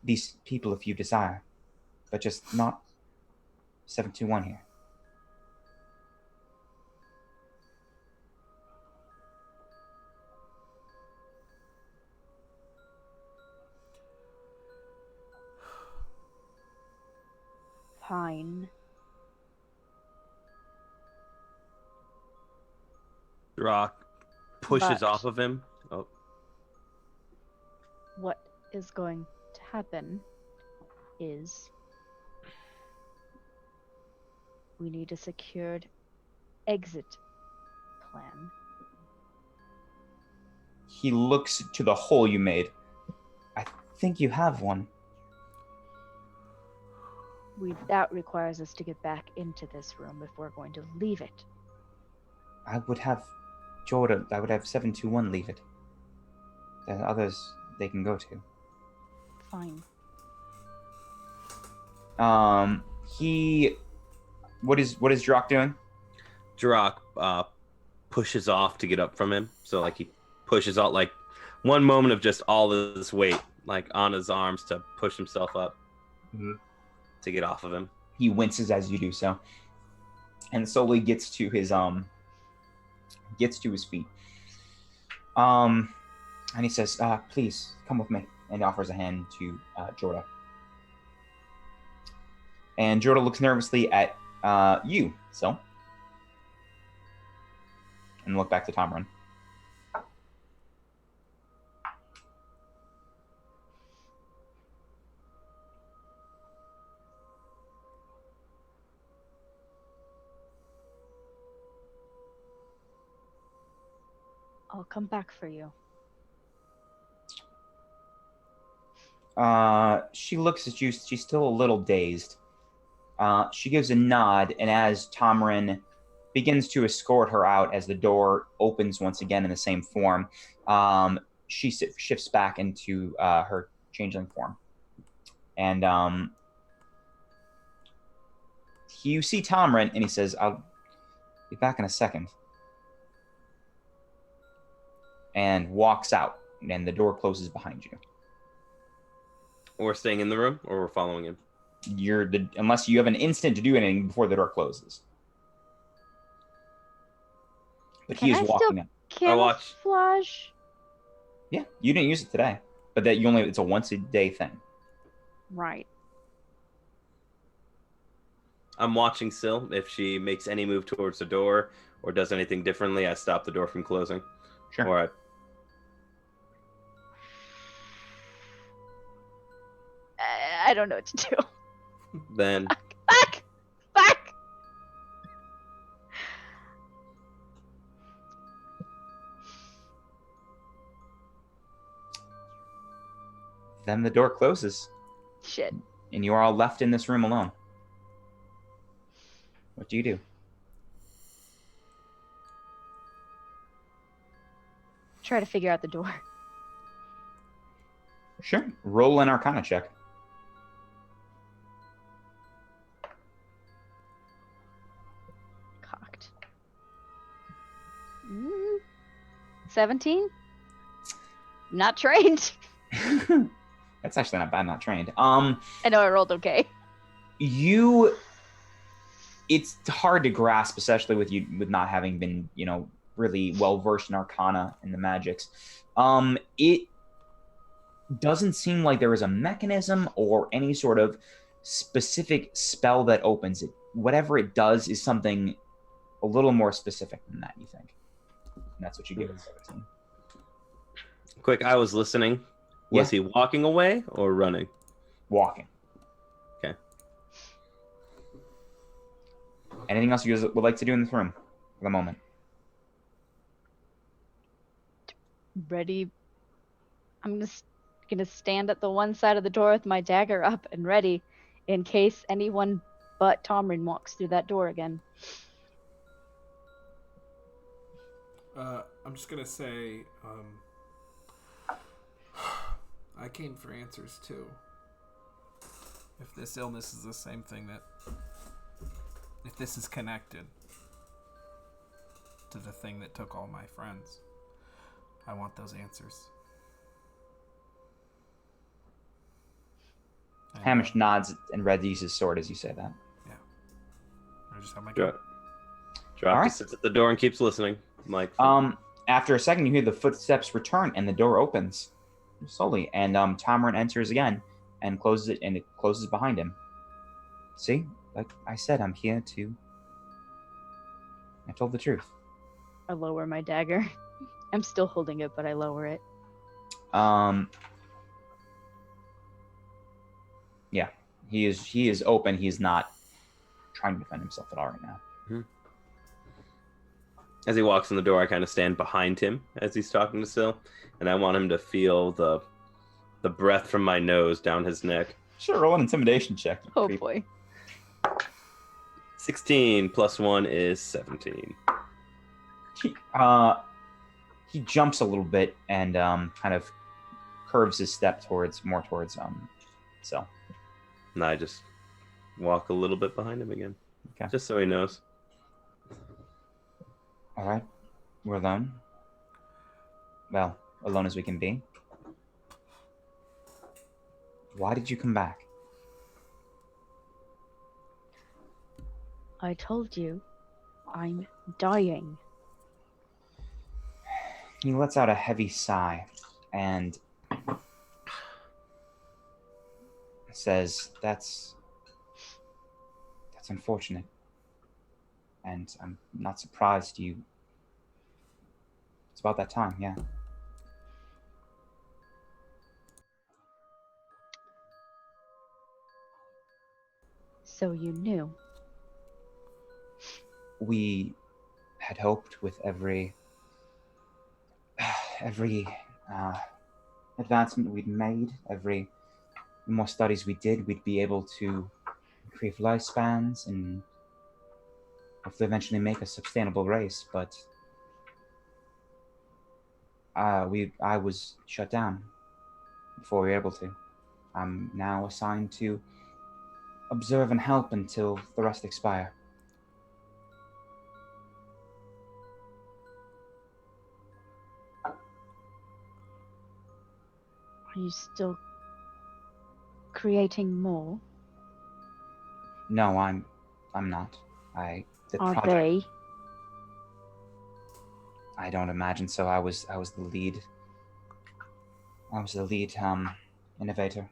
these people if you desire. But just not 721 here. Fine. Jerok pushes But- off of him. Oh, What is going to happen is we need a secured exit plan. He looks to the hole you made. I think you have one. That requires us to get back into this room if we're going to leave it. I would have 721 leave it. The others they can go to. Fine. What is Jerok doing? Jerok pushes off to get up from him. So like he pushes out like one moment of just all this weight like on his arms to push himself up to get off of him. He winces as you do so, and slowly gets to his feet. And he says, "Please come with me," and he offers a hand to Jorah. And Jorah looks nervously at you, so, and look back to Tomrin. I'll come back for you. She looks at you. She's still a little dazed. She gives a nod, and as Tomrin begins to escort her out as the door opens once again in the same form. She shifts back into her changeling form. And you see Tomrin, and he says, I'll be back in a second. And walks out, and the door closes behind you. We're staying in the room, or we're following him? Unless you have an instant to do anything before the door closes. But he is walking up. Camouflage? Yeah, you didn't use it today. But it's a once a day thing. Right. I'm watching Syl. If she makes any move towards the door or does anything differently, I stop the door from closing. Sure. All right. I don't know what to do. Then Back! Then the door closes, Shit. and you are all left in this room alone. What do you do? Try to figure out the door. Sure. Roll an Arcana check. Cocked. 17? Not trained. That's actually not bad, not trained. I know I rolled okay. It's hard to grasp, especially with not having been, really well versed in Arcana and the magics. It doesn't seem like there is a mechanism or any sort of specific spell that opens it. Whatever it does is something a little more specific than that, you think. And that's what you give it, 17. quick, I was listening. Was he walking away or running? Walking. Okay. Anything else you guys would like to do in this room for the moment? Ready. I'm just gonna stand at the one side of the door with my dagger up and ready in case anyone but Tomrin walks through that door again. I'm just gonna say, I came for answers too. If this illness is the same thing if this is connected to the thing that took all my friends, I want those answers. Hamish nods and readies his sword as you say that. Yeah. I just have my gun. Drop sits at the door and keeps listening. Mike. After a second, you hear the footsteps return and the door opens slowly, and Tomrin enters again and closes it, and it closes behind him. See, like I said, I'm here to. I told the truth. I lower my dagger. I'm still holding it, but I lower it. Yeah, he is open. He is not trying to defend himself at all right now. Mm-hmm. As he walks in the door, I kind of stand behind him as he's talking to Syl, and I want him to feel the breath from my nose down his neck. Sure, roll an intimidation check. Oh boy. 16 plus 1 is 17. He jumps a little bit and kind of curves his step towards Syl. And I just walk a little bit behind him again. Okay. Just so he knows. All right. We're alone. Well, alone as we can be. Why did you come back? I told you, I'm dying. He lets out a heavy sigh and says, That's unfortunate. And I'm not surprised you... It's about that time, yeah. So you knew. We had hoped with every advancement we'd made, every more studies we did, we'd be able to increase lifespans and hopefully eventually make a sustainable race, but I was shut down before we were able to. I'm now assigned to observe and help until the rest expire. Are you still creating more? No, I'm not. The Are project. they? I don't imagine so. I was the lead. I was the lead innovator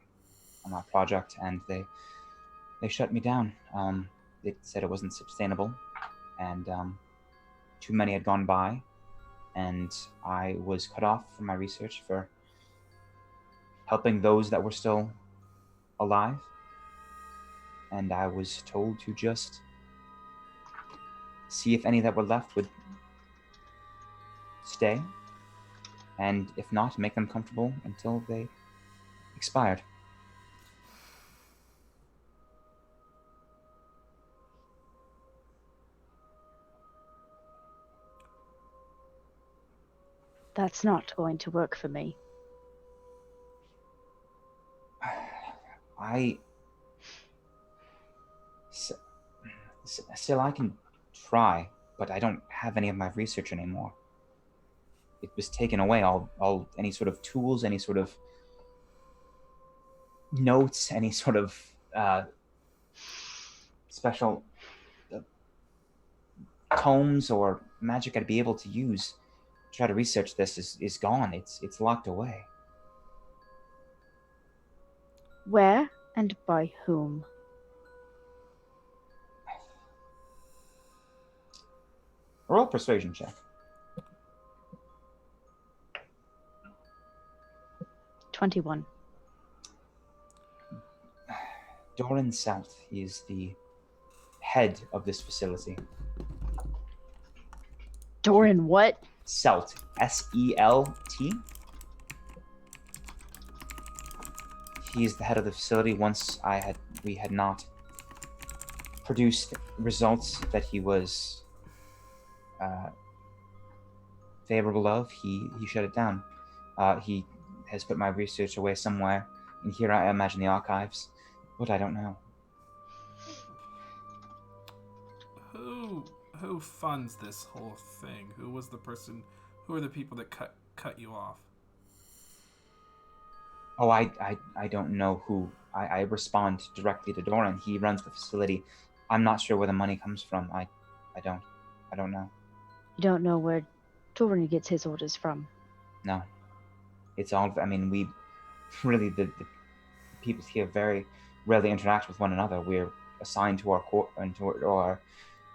on that project, and they shut me down. They said it wasn't sustainable, and too many had gone by, and I was cut off from my research for helping those that were still alive. And I was told to just see if any that were left would stay, and if not, make them comfortable until they expired. That's not going to work for me. Still, I can try, but I don't have any of my research anymore. It was taken away. All any sort of tools, any sort of notes, any sort of special tomes or magic I'd be able to use to try to research this is gone. It's locked away. Where and by whom? Roll a persuasion check. 21. Doran South is the head of this facility. Doran what? Selt, S-E-L-T. He is the head of the facility. Once we had not produced results that he was favorable of, he shut it down. He has put my research away somewhere in here, I imagine the archives, but I don't know. Who funds this whole thing? Who was the person? Who are the people that cut you off? Oh, I don't know who. I respond directly to Doran. He runs the facility. I'm not sure where the money comes from. I don't know. You don't know where Doran gets his orders from? No. It's all, I mean, we really, the people here very rarely interact with one another. We're assigned to our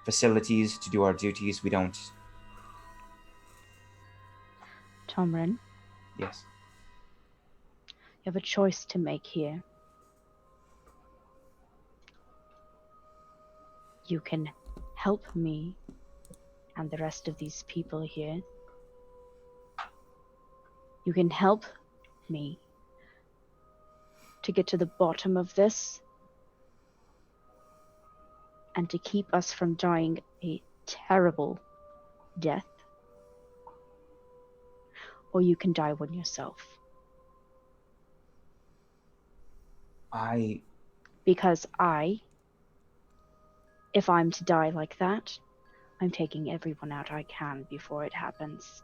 facilities to do our duties. We don't. Tomrin, Yes. you have a choice to make here. You can help me and the rest of these people here. You can help me to get to the bottom of this and to keep us from dying a terrible death. Or you can die one yourself. Because if I'm to die like that, I'm taking everyone out I can before it happens.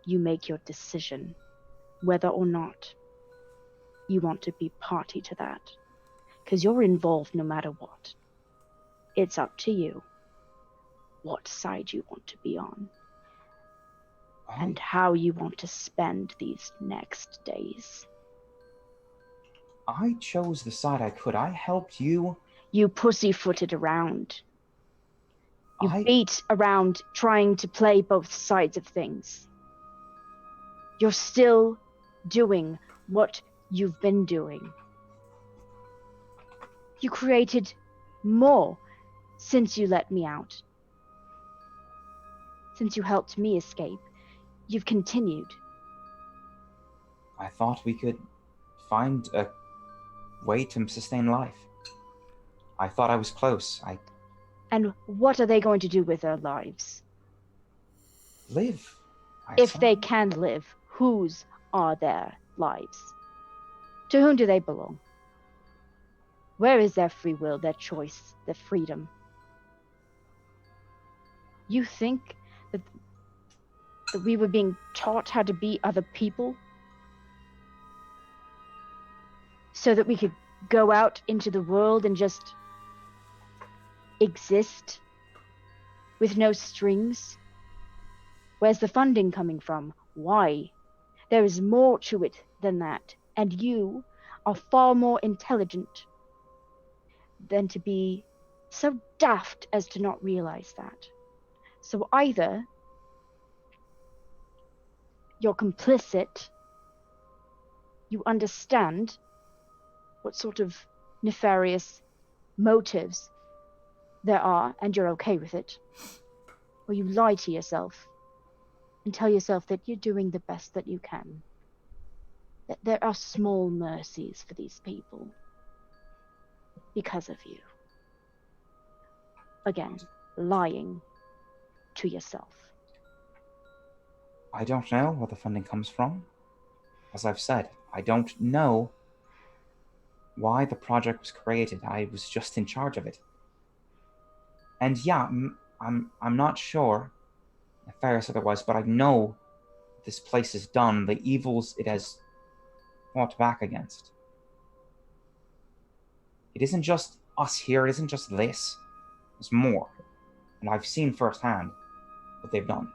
You make your decision, whether or not you want to be party to that. Because you're involved no matter what. It's up to you what side you want to be on. And how you want to spend these next days. I chose the side I could. I helped you. You pussyfooted around. You beat around trying to play both sides of things. You're still doing what you've been doing. You created more since you let me out. Since you helped me escape, you've continued. I thought we could find a way to sustain life. I thought I was close. And what are they going to do with their lives? Live. I If they assume. can live, whose are their lives? To whom do they belong? Where is their free will, their choice, their freedom? You think that we were being taught how to be other people so that we could go out into the world and just exist with no strings? Where's the funding coming from? Why? There is more to it than that, and you are far more intelligent than to be so daft as to not realize that. So either you're complicit, you understand what sort of nefarious motives there are, and you're okay with it, or you lie to yourself and tell yourself that you're doing the best that you can. That there are small mercies for these people because of you. Again, lying to yourself. I don't know where the funding comes from. As I've said, I don't know why the project was created. I was just in charge of it. And yeah, I'm not sure, nefarious otherwise, but I know this place has done the evils it has fought back against. It isn't just us here, it isn't just this. There's more. And I've seen firsthand what they've done.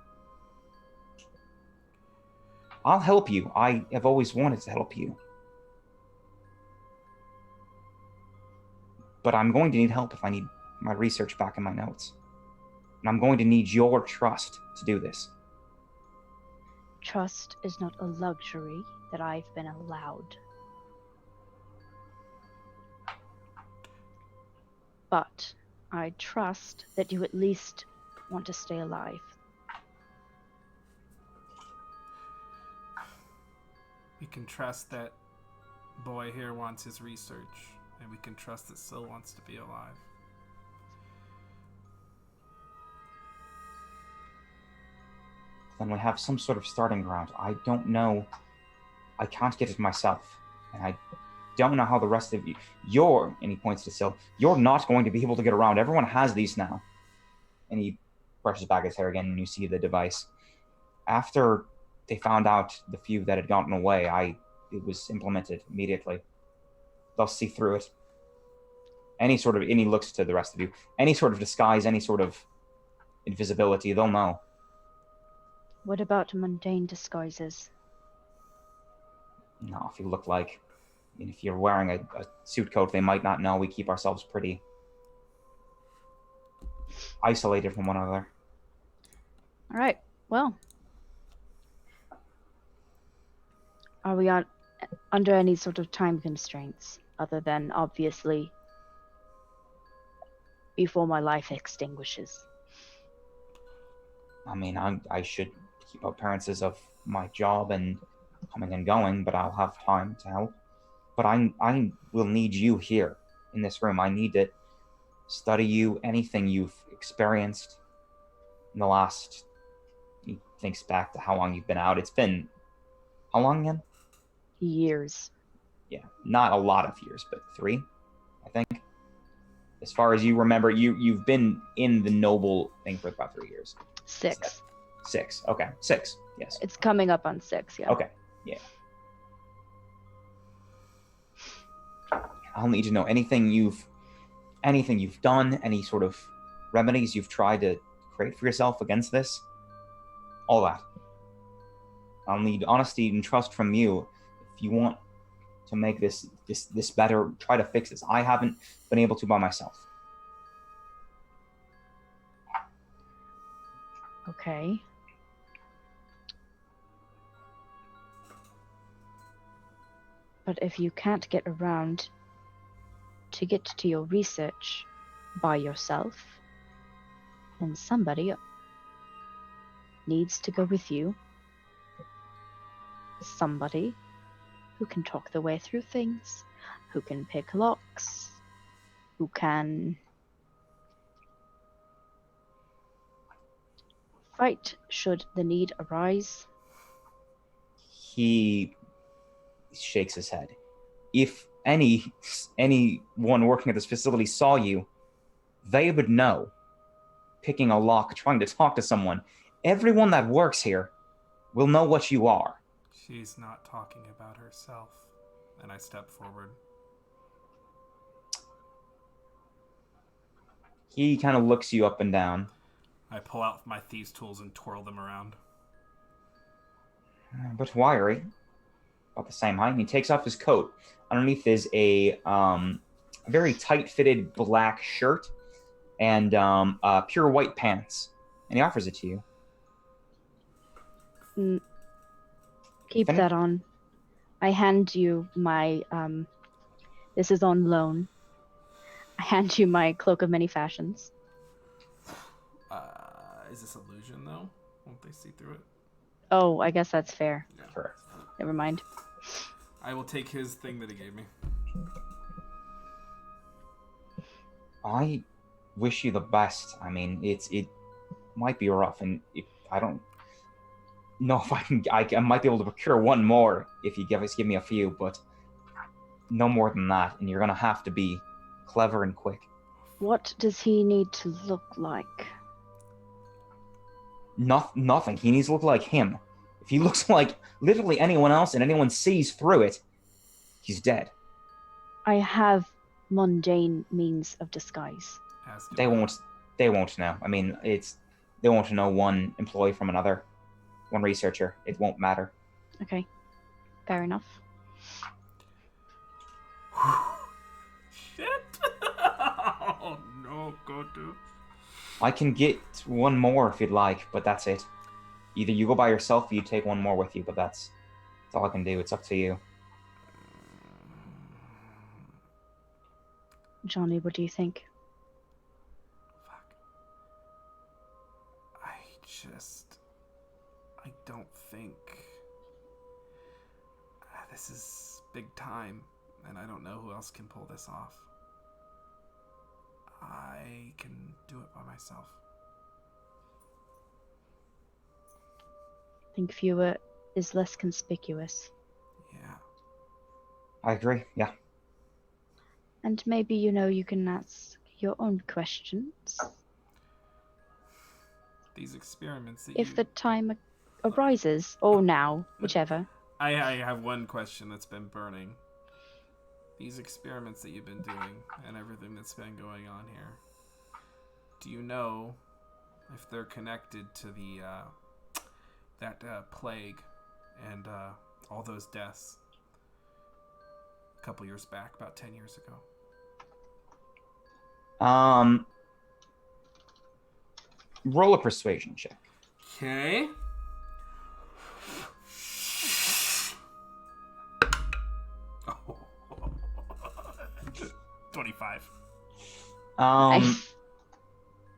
I'll help you. I have always wanted to help you. But I'm going to need help if I need my research back in my notes. And I'm going to need your trust to do this. Trust is not a luxury that I've been allowed. But I trust that you at least want to stay alive. We can trust that boy here wants his research, and we can trust that Syl wants to be alive. Then we have some sort of starting ground. I don't know. I can't get it myself. And I don't know how the rest of you... and he points to Syl, you're not going to be able to get around. Everyone has these now. And he brushes back his hair again, and you see the device. After they found out the few that had gotten away, it was implemented immediately. They'll see through it. And he looks to the rest of you. Any sort of disguise, any sort of invisibility, they'll know. What about mundane disguises? No, if you look like... if you're wearing a suit coat, they might not know. We keep ourselves pretty isolated from one another. All right. Well, are we under any sort of time constraints other than obviously before my life extinguishes? I mean, I should keep appearances of my job and coming and going, but I'll have time to help. But I will need you here in this room. I need to study you, anything you've experienced in the last... He thinks back to how long you've been out. It's been... how long again? Years. Yeah, not a lot of years, but 3, I think. As far as you remember, you've been in the noble thing for about 3 years. 6. 6, okay. 6, yes. It's coming up on 6, yeah. Okay, yeah. I'll need to know anything you've done, any sort of remedies you've tried to create for yourself against this. All that. I'll need honesty and trust from you if you want to make this better. Try to fix this. I haven't been able to by myself. Okay. But if you can't get around to get to your research by yourself, then somebody needs to go with you. Somebody who can talk their way through things, who can pick locks, who can fight should the need arise. He shakes his head. If anyone working at this facility saw you, they would know. Picking a lock, trying to talk to someone. Everyone that works here will know what you are. She's not talking about herself. And I step forward. He kind of looks you up and down. I pull out my thieves' tools and twirl them around. But wiry. About the same height. And he takes off his coat. Underneath is a very tight-fitted black shirt and pure white pants. And he offers it to you. Keep that on. I hand you my, this is on loan. I hand you my cloak of many fashions. Is this illusion, though? Won't they see through it? Oh, I guess that's fair. Yeah. Correct. Never mind. I will take his thing that he gave me. I wish you the best. I mean, it might be rough, and if I don't know if I might be able to procure one more if you give me a few, but no more than that. And you're gonna have to be clever and quick. What does he need to look like? Nothing. He needs to look like him. If he looks like literally anyone else and anyone sees through it, he's dead. I have mundane means of disguise. They won't know. I mean, they won't know one employee from another, one researcher. It won't matter. Okay. Fair enough. Shit! Oh no, go to. I can get one more if you'd like, but that's it. Either you go by yourself or you take one more with you, but that's all I can do. It's up to you. Johnny, what do you think? Fuck. I don't think. This is big time, and I don't know who else can pull this off. I can do it by myself. I think fewer is less conspicuous. Yeah. I agree, yeah. And maybe, you can ask your own questions. These experiments that If the time arises, or now, whichever. I have one question that's been burning. These experiments that you've been doing and everything that's been going on here, do you know if they're connected to the that plague and all those deaths a couple years back, about 10 years ago? Roll a persuasion check. Okay. Oh. 25.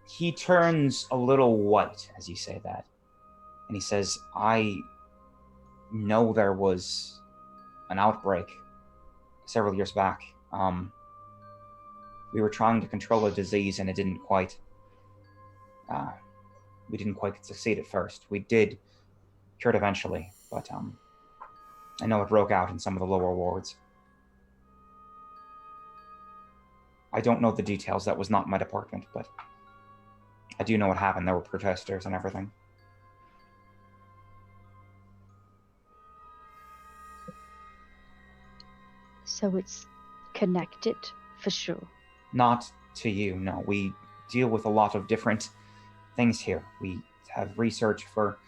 He turns a little white as you say that. And he says, I know there was an outbreak several years back. We were trying to control a disease and it didn't quite... we didn't quite succeed at first. We did cure it eventually, but I know it broke out in some of the lower wards. I don't know the details. That was not my department, but I do know what happened. There were protesters and everything. So it's connected, for sure. Not to you, no. We deal with a lot of different things here. We have research for...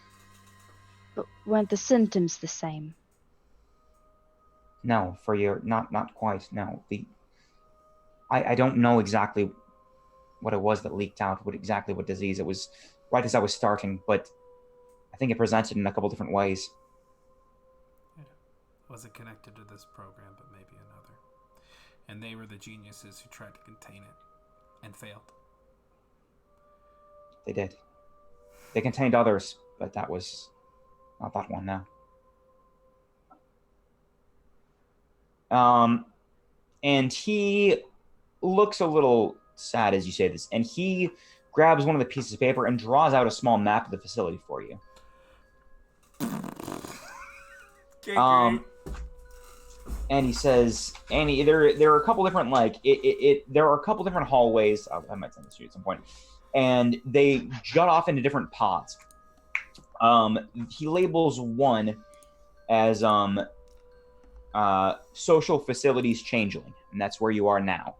But weren't the symptoms the same? No, for your... Not quite, no. I don't know exactly what it was that leaked out, what disease it was, right as I was starting, but I think it presented in a couple different ways. Yeah. Was it connected to this program, but maybe another? And they were the geniuses who tried to contain it and failed. They did. They contained others, but that was not that one now. And he looks a little sad as you say this, and he grabs one of the pieces of paper and draws out a small map of the facility for you. Okay, And he says, Annie, there are a couple different there are a couple different hallways. I might send this to you at some point, and they jut off into different pods. He labels one as social facilities changeling, and that's where you are now.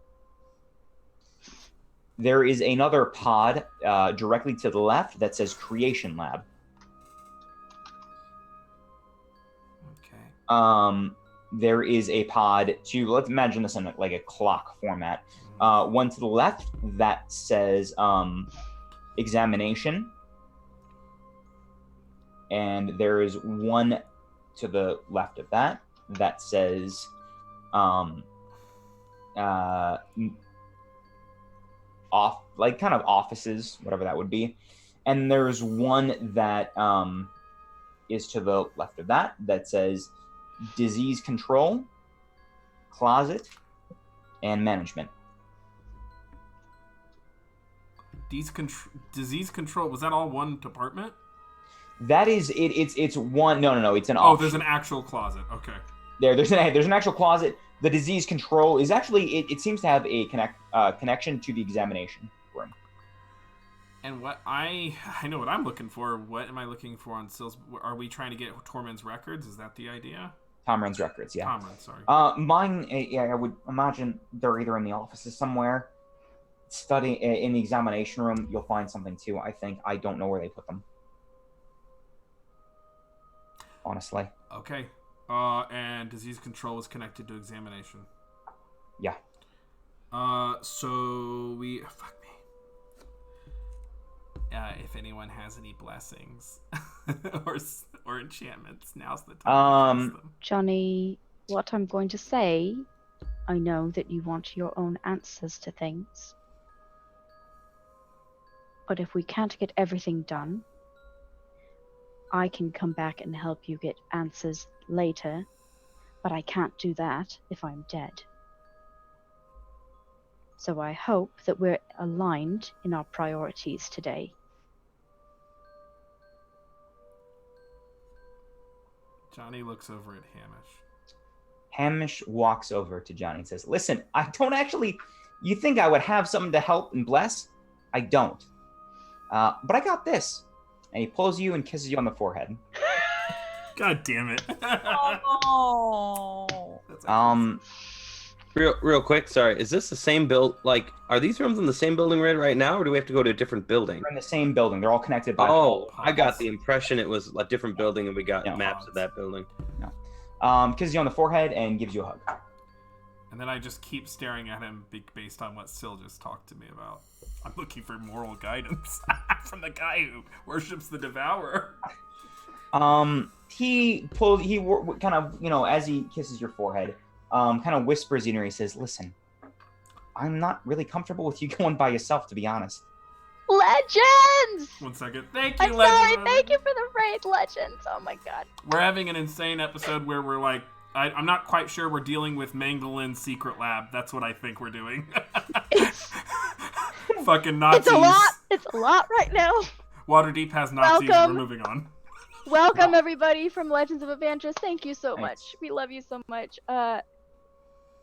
There is another pod directly to the left that says creation lab. Okay. There is a pod to, let's imagine this in like a clock format. One to the left that says examination. And there is one to the left of that that says kind of offices, whatever that would be. And there's one that is to the left of that that says disease control, closet, and management. Disease control, was that all one department? That is it. It's one. No. It's an. Oh, there's an actual closet. Okay. There's an actual closet. The disease control is actually it seems to have a connection to the examination room. And what I know what I'm looking for. What am I looking for on Sills? Are we trying to get Tormund's records? Is that the idea? Tomren's records, yeah. Tomren, sorry. Mine, I would imagine they're either in the offices somewhere. Study in the examination room, you'll find something too. I think I don't know where they put them. Honestly. Okay. And disease control is connected to examination. Yeah. So we fuck me. If anyone has any blessings or enchantments, now's the time to cast them. Johnny, what I'm going to say, I know that you want your own answers to things. But if we can't get everything done, I can come back and help you get answers later, but I can't do that if I'm dead. So I hope that we're aligned in our priorities today. Johnny looks over at Hamish. Hamish walks over to Johnny and says, listen, I don't actually... You think I would have something to help and bless? I don't. But I got this. And he pulls you and kisses you on the forehead. God damn it. Oh. Real quick, sorry. Is this the same build? Like, are these rooms in the same building right now, or do we have to go to a different building? They're in the same building. They're all connected by... Oh, I got the impression it was a different building, and we got maps of that building. No. Kisses you on the forehead and gives you a hug. And then I just keep staring at him based on what Syl just talked to me about. I'm looking for moral guidance from the guy who worships the Devourer. He kind of, as he kisses your forehead, kind of whispers in your ear. He says, listen, I'm not really comfortable with you going by yourself, to be honest. Legends! 1 second. Thank you, I'm Legends. sorry, thank you for the raid, Legends. Oh my god. We're having an insane episode where we're like, I'm not quite sure we're dealing with Mangalin's secret lab. That's what I think we're doing. Fucking Nazis. It's a lot right now. Waterdeep has Nazis. Welcome. We're moving on. Welcome everybody from Legends of Evandris. Thank you so much. Thanks. We love you so much.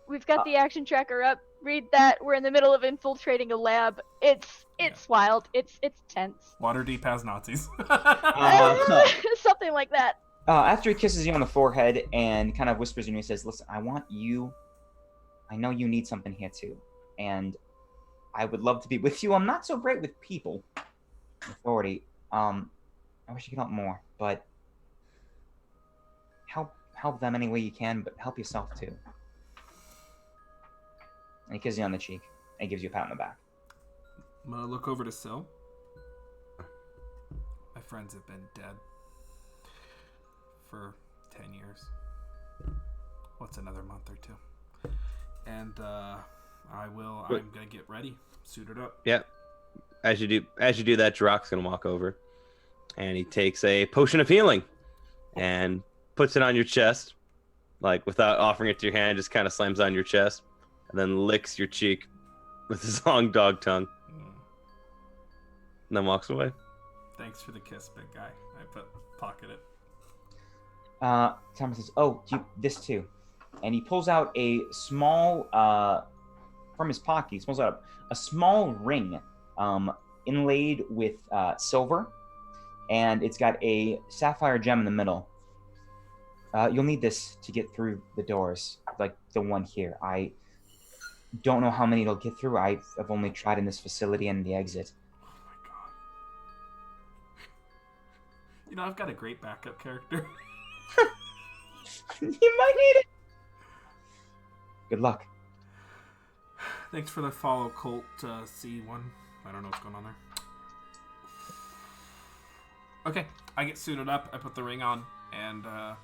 We've got the action tracker up. Read that. We're in the middle of infiltrating a lab. It's wild. It's tense. Waterdeep has Nazis. Something like that. After he kisses you on the forehead and kind of whispers in you, he says, listen, I know you need something here too. And I would love to be with you. I'm not so great with people. Authority. I wish you could help more, but help them any way you can, but help yourself too. And he kisses you on the cheek and gives you a pat on the back. I'm gonna look over to Syl. My friends have been dead for 10 years. What's another month or two? And I'm gonna get ready, suited up. Yeah. As you do that, Jerok's gonna walk over, and he takes a potion of healing, and puts it on your chest, like without offering it to your hand, just kind of slams on your chest, and then licks your cheek with his long dog tongue. And then walks away. Thanks for the kiss, big guy. I pocket it. Thomas says, "Oh, this too," and he pulls out a small from his pocket. He pulls out a small ring, inlaid with silver, and it's got a sapphire gem in the middle. You'll need this to get through the doors, like the one here. I don't know how many it'll get through. I've only tried in this facility and the exit. Oh my god. You know, I've got a great backup character. You might need it. Good luck. Thanks for the follow, Colt C1. I don't know what's going on there. Okay, I get suited up. I put the ring on, and I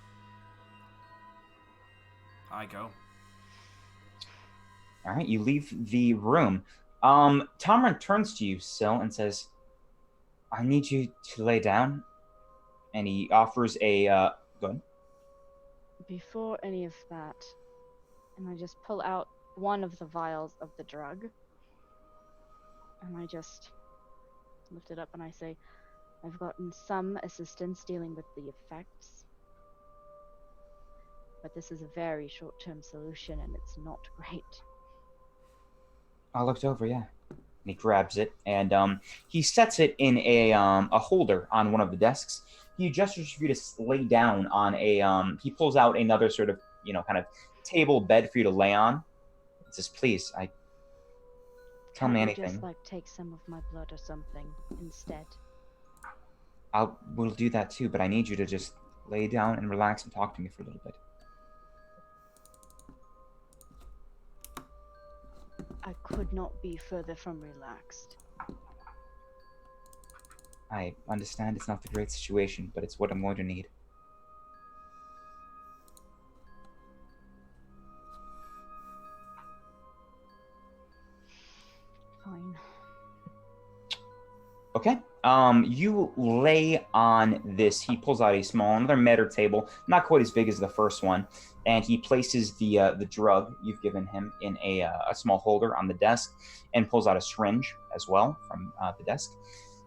go. All right, you leave the room. Tomren turns to you, Syl, and says, "I need you to lay down." And he offers a go ahead. Before any of that, and I just pull out one of the vials of the drug, and I just lift it up and I say, "I've gotten some assistance dealing with the effects, but this is a very short-term solution and it's not great." I looked over, yeah. And he grabs it, and he sets it in a holder on one of the desks. He gestures for you to lay down on a, he pulls out another sort of, kind of table bed for you to lay on. He says, "Please, tell me anything." Just take some of my blood or something instead. We'll do that too, but I need you to just lay down and relax and talk to me for a little bit. I could not be further from relaxed. I understand it's not the great situation, but it's what I'm going to need. Fine. Okay. You lay on this. He pulls out another metal table, not quite as big as the first one, and he places the drug you've given him in a small holder on the desk, and pulls out a syringe as well from the desk.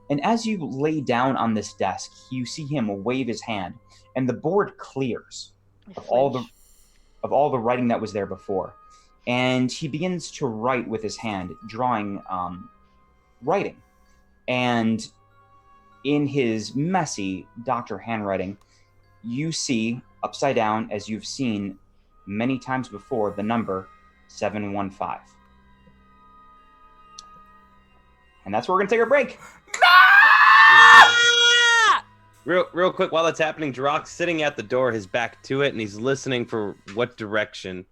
And as you lay down on this desk, you see him wave his hand, and the board clears of all the writing that was there before, and he begins to write with his hand, drawing writing. And in his messy doctor handwriting, you see, upside down, as you've seen many times before, the number 715. And that's where we're going to take our break. Real quick, while that's happening, Jerok's sitting at the door, his back to it, and he's listening for what direction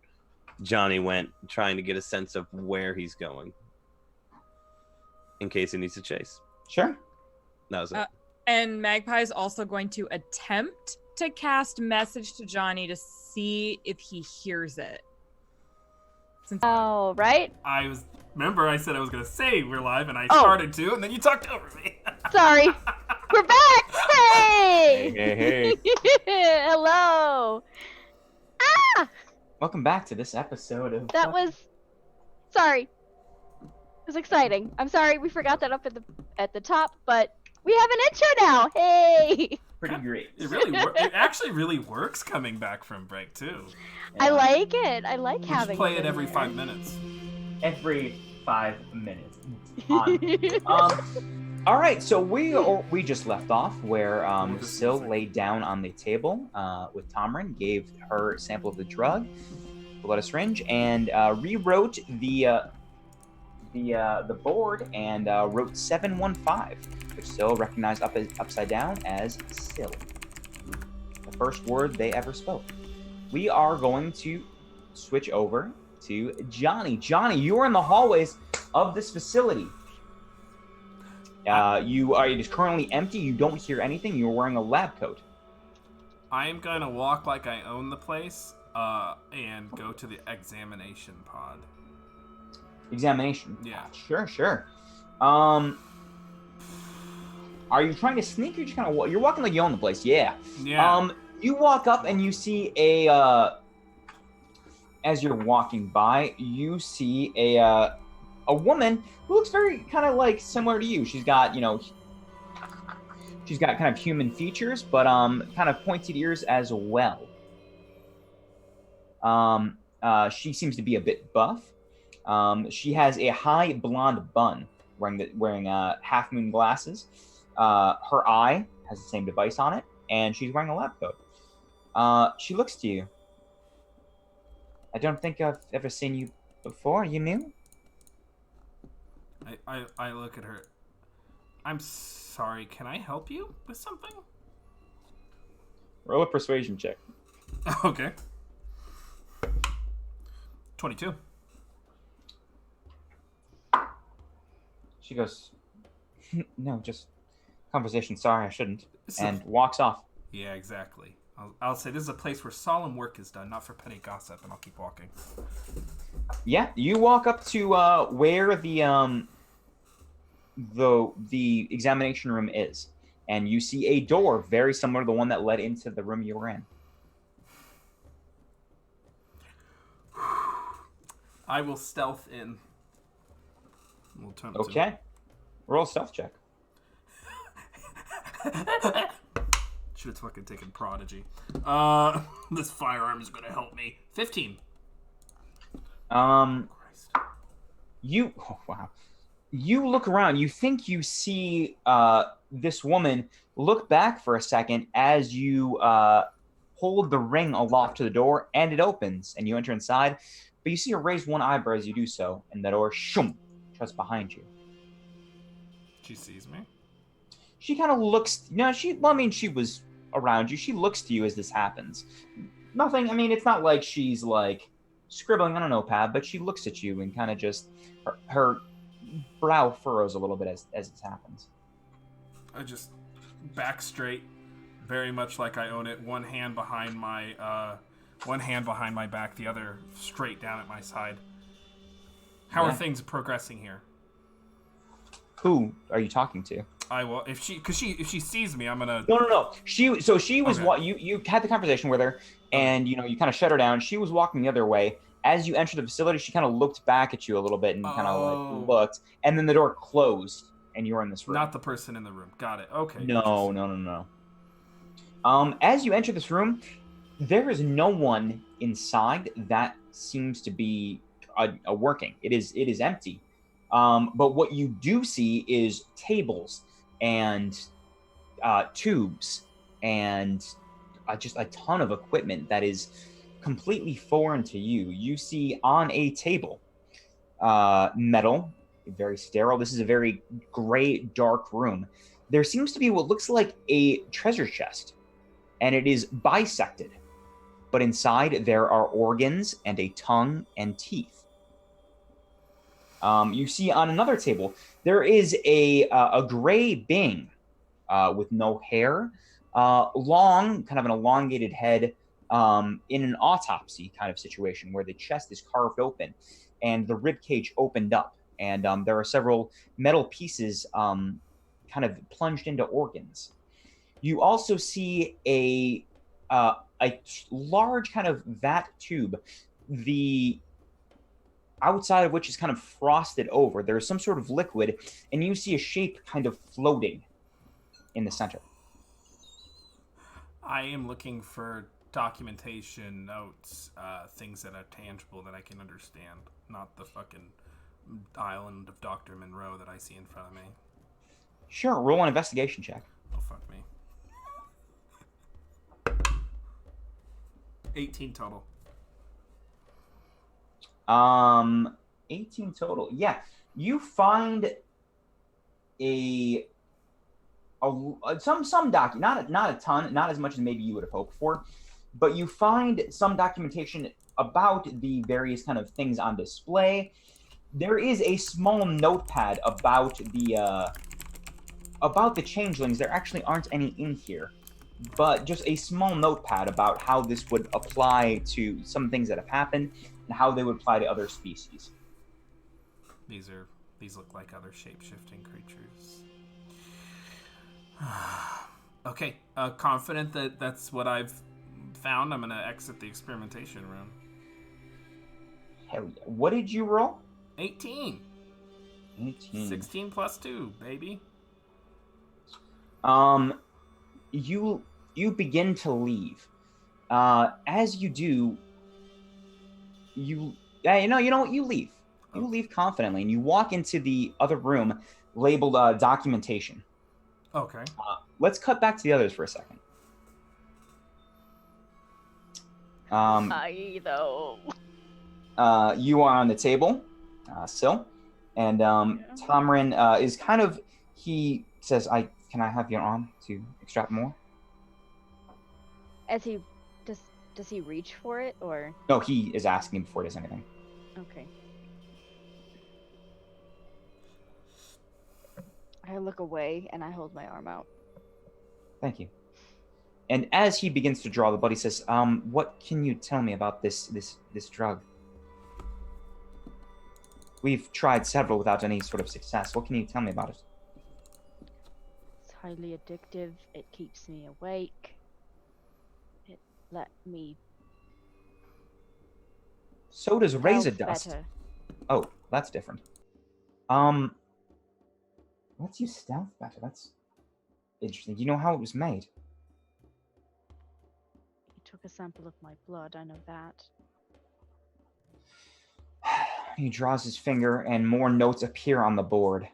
Johnny went, trying to get a sense of where he's going, in case he needs to chase. Sure. That was it. And Magpie's also going to attempt to cast message to Johnny to see if he hears it. Oh, right? Remember I said I was going to say we're live, and I started to, and then you talked over me. Sorry. We're back! Hey! Hey. Hello! Ah! Welcome back to this episode of... That was... Sorry. It was exciting. I'm sorry we forgot that up at the top, but we have an intro now! Hey! Pretty great. It actually really works coming back from break, too. Yeah. I like it. I like We having just play it it every in 5 minutes. Every 5 minutes. All right, so we just left off where Syl laid down on the table with Tomren, gave her a sample of the drug, pulled out a syringe, and rewrote the board and wrote 715, which Syl recognized upside down as Syl, the first word they ever spoke. We are going to switch over to Johnny. Johnny, you are in the hallways of this facility. It is currently empty. You don't hear anything. You're wearing a lab coat. I am going to walk like I own the place and go to the examination pod. Examination? Yeah. Sure. Are you trying to sneak or just kind of you're walking like you own the place? Yeah. Yeah. You walk up and you see as you're walking by, you see a woman who looks very kind of like similar to you. She's got, she's got kind of human features, but kind of pointed ears as well. She seems to be a bit buff. She has a high blonde bun, wearing half moon glasses. Her eye has the same device on it, and she's wearing a lab coat. She looks to you. I don't think I've ever seen you before. You new? I look at her. I'm sorry. Can I help you with something? Roll a persuasion check. Okay. 22. She goes, no, just conversation. Sorry, I shouldn't. So, and walks off. Yeah, exactly. I'll say this is a place where solemn work is done, not for petty gossip, and I'll keep walking. Yeah, you walk up to where the examination room is, and you see a door very similar to the one that led into the room you were in. I will stealth in. We'll turn it Okay. Roll a stealth check. Should have fucking taken Prodigy. This firearm is gonna help me. 15. Christ. Oh, wow. You look around. You think you see this woman look back for a second as you hold the ring aloft to the door, and it opens, and you enter inside. But you see her raise one eyebrow as you do so, and the door shuts behind you. She sees me. She kind of looks. She was around you. She looks to you as this happens. Nothing. I mean, it's not like she's like scribbling on a notepad, but she looks at you and kind of just her brow furrows a little bit as this happens. I just back straight, very much like I own it. One hand behind my back, the other straight down at my side. How are things progressing here? Who are you talking to? I will if she sees me, I'm gonna. No. She was okay. You had the conversation with her, and you kind of shut her down. She was walking the other way. As you entered the facility, she kind of looked back at you a little bit and kind of like looked, and then the door closed, and you were in this room. Not the person in the room. Got it. Okay. No. As you enter this room, there is no one inside that seems to be a working. It is empty. But what you do see is tables and tubes and just a ton of equipment that is completely foreign to you. You see on a table metal, very sterile. This is a very gray, dark room. There seems to be what looks like a treasure chest, and it is bisected. But inside there are organs and a tongue and teeth. You see on another table, there is a gray being with no hair, long, kind of an elongated head, in an autopsy kind of situation where the chest is carved open and the rib cage opened up, and there are several metal pieces kind of plunged into organs. You also see a large kind of vat tube, the outside of which is kind of frosted over. There's some sort of liquid, and you see a shape kind of floating in the center. I am looking for documentation, notes, things that are tangible that I can understand, not the fucking island of Dr. Monroe that I see in front of me. Sure, roll an investigation check. Oh, fuck me. 18 total. 18 total. Yeah, you find some document, not a ton, not as much as maybe you would have hoped for, but you find some documentation about the various kind of things on display. There is a small notepad about the changelings. There actually aren't any in here, but just a small notepad about how this would apply to some things that have happened and how they would apply to other species. These look like other shape-shifting creatures. Okay, confident that that's what I've found. I'm gonna exit the experimentation room. Hell yeah. What did you roll? 18. 18. 16 plus 2, baby. You begin to leave. As you do, you leave. You leave confidently, and you walk into the other room labeled documentation. Okay. Let's cut back to the others for a second. Why though? You are on the table, Sil, and Tomrin is kind of. He says, "Can I have your arm to extract more?" As he does he reach for it or? No, he is asking before he does anything. Okay. I look away and I hold my arm out. Thank you. And as he begins to draw the blood, he says, "What can you tell me about this drug? We've tried several without any sort of success. What can you tell me about it?" It's highly addictive. It keeps me awake. It let me. So does razor health dust. better. Oh, that's different. Let's use stealth better. That's interesting. Do you know how it was made? He took a sample of my blood. I know that. He draws his finger, and more notes appear on the board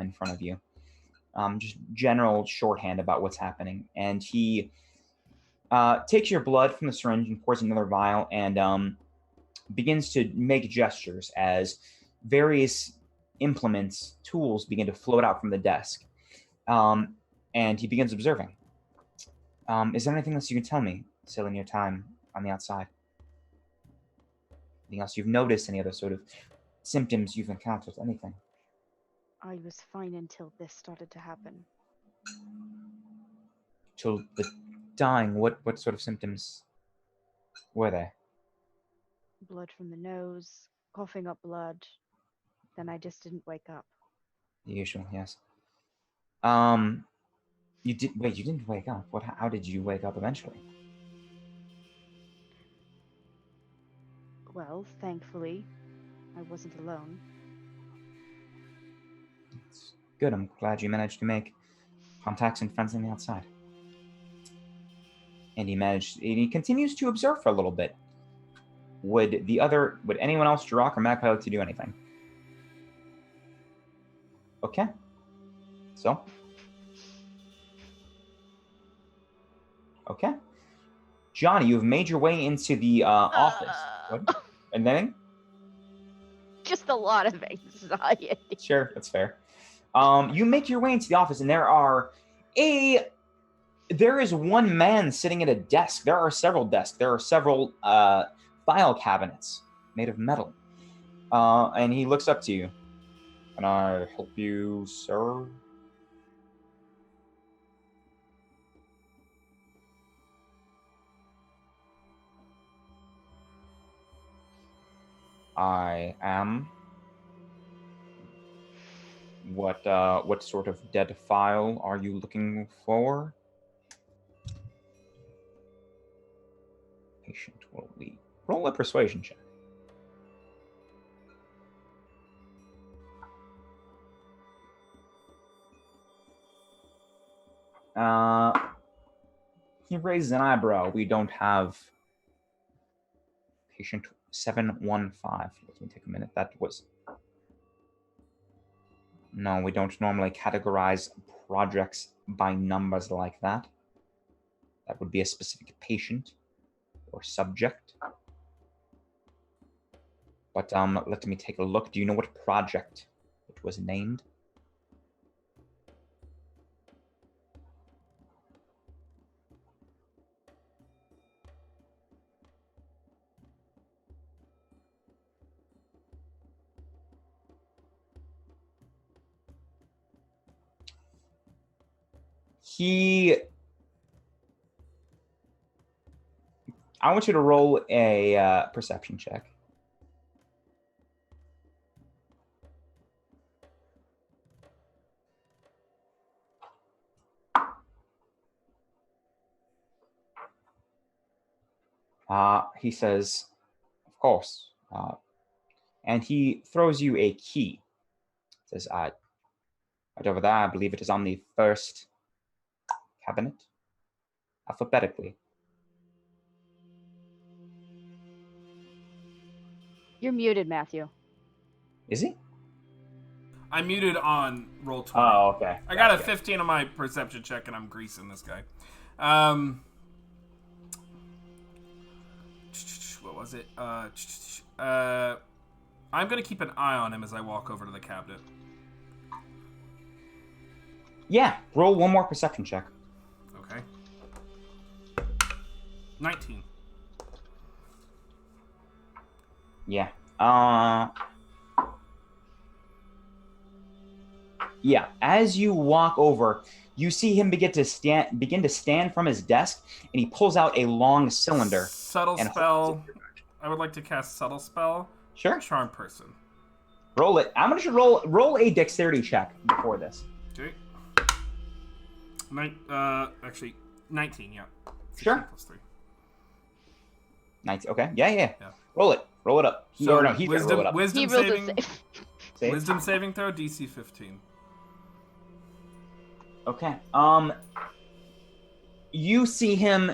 in front of you. Just general shorthand about what's happening. And he takes your blood from the syringe and pours another vial and begins to make gestures as various implements, tools begin to float out from the desk. And he begins observing. Is there anything else you can tell me, Sil, in your time on the outside? Anything else you've noticed? Any other sort of symptoms you've encountered? Anything? I was fine until this started to happen. Till the dying, what sort of symptoms were there? Blood from the nose, coughing up blood. Then I just didn't wake up. The usual, yes. You didn't wake up. How did you wake up eventually? Well, thankfully, I wasn't alone. It's good. I'm glad you managed to make contacts and friends on the outside. And he continues to observe for a little bit. Would anyone else, Jerok or Magpie, like to do anything? Okay. So? Okay. Johnny, you've made your way into the office. What? Anything? Just a lot of anxiety. Sure, that's fair. You make your way into the office, and there is one man sitting at a desk. There are several desks. There are several file cabinets made of metal. And he looks up to you. Can I help you, sir? I am. What sort of dead file are you looking for? Patient will leave. Roll a persuasion check. He raises an eyebrow. We don't have patient 715. Let me take a minute. No, we don't normally categorize projects by numbers like that. That would be a specific patient or subject. But let me take a look. Do you know what project it was named? I want you to roll a perception check. He says, of course. And he throws you a key. There's right over there. I believe it is on the first cabinet, alphabetically. You're muted, Matthew. Is he? I'm muted on roll 20. Oh, okay. I got a Gotcha. 15 on my perception check, and I'm greasing this guy. What was it? I'm gonna keep an eye on him as I walk over to the cabinet. Yeah, roll one more perception check. Okay. 19. Yeah. Yeah. As you walk over, you see him begin to stand from his desk, and he pulls out a long cylinder. Subtle and spell. I would like to cast subtle spell. Sure. Charm person. Roll it. I'm gonna roll a dexterity check before this. Okay. Actually, 19. Yeah. 16 Sure. Plus 3. 19. Okay. Yeah. Roll it. Roll it up. So He's gonna roll it up. wisdom He rolled a saving. save. Save. Wisdom saving throw DC 15. Okay. You see him.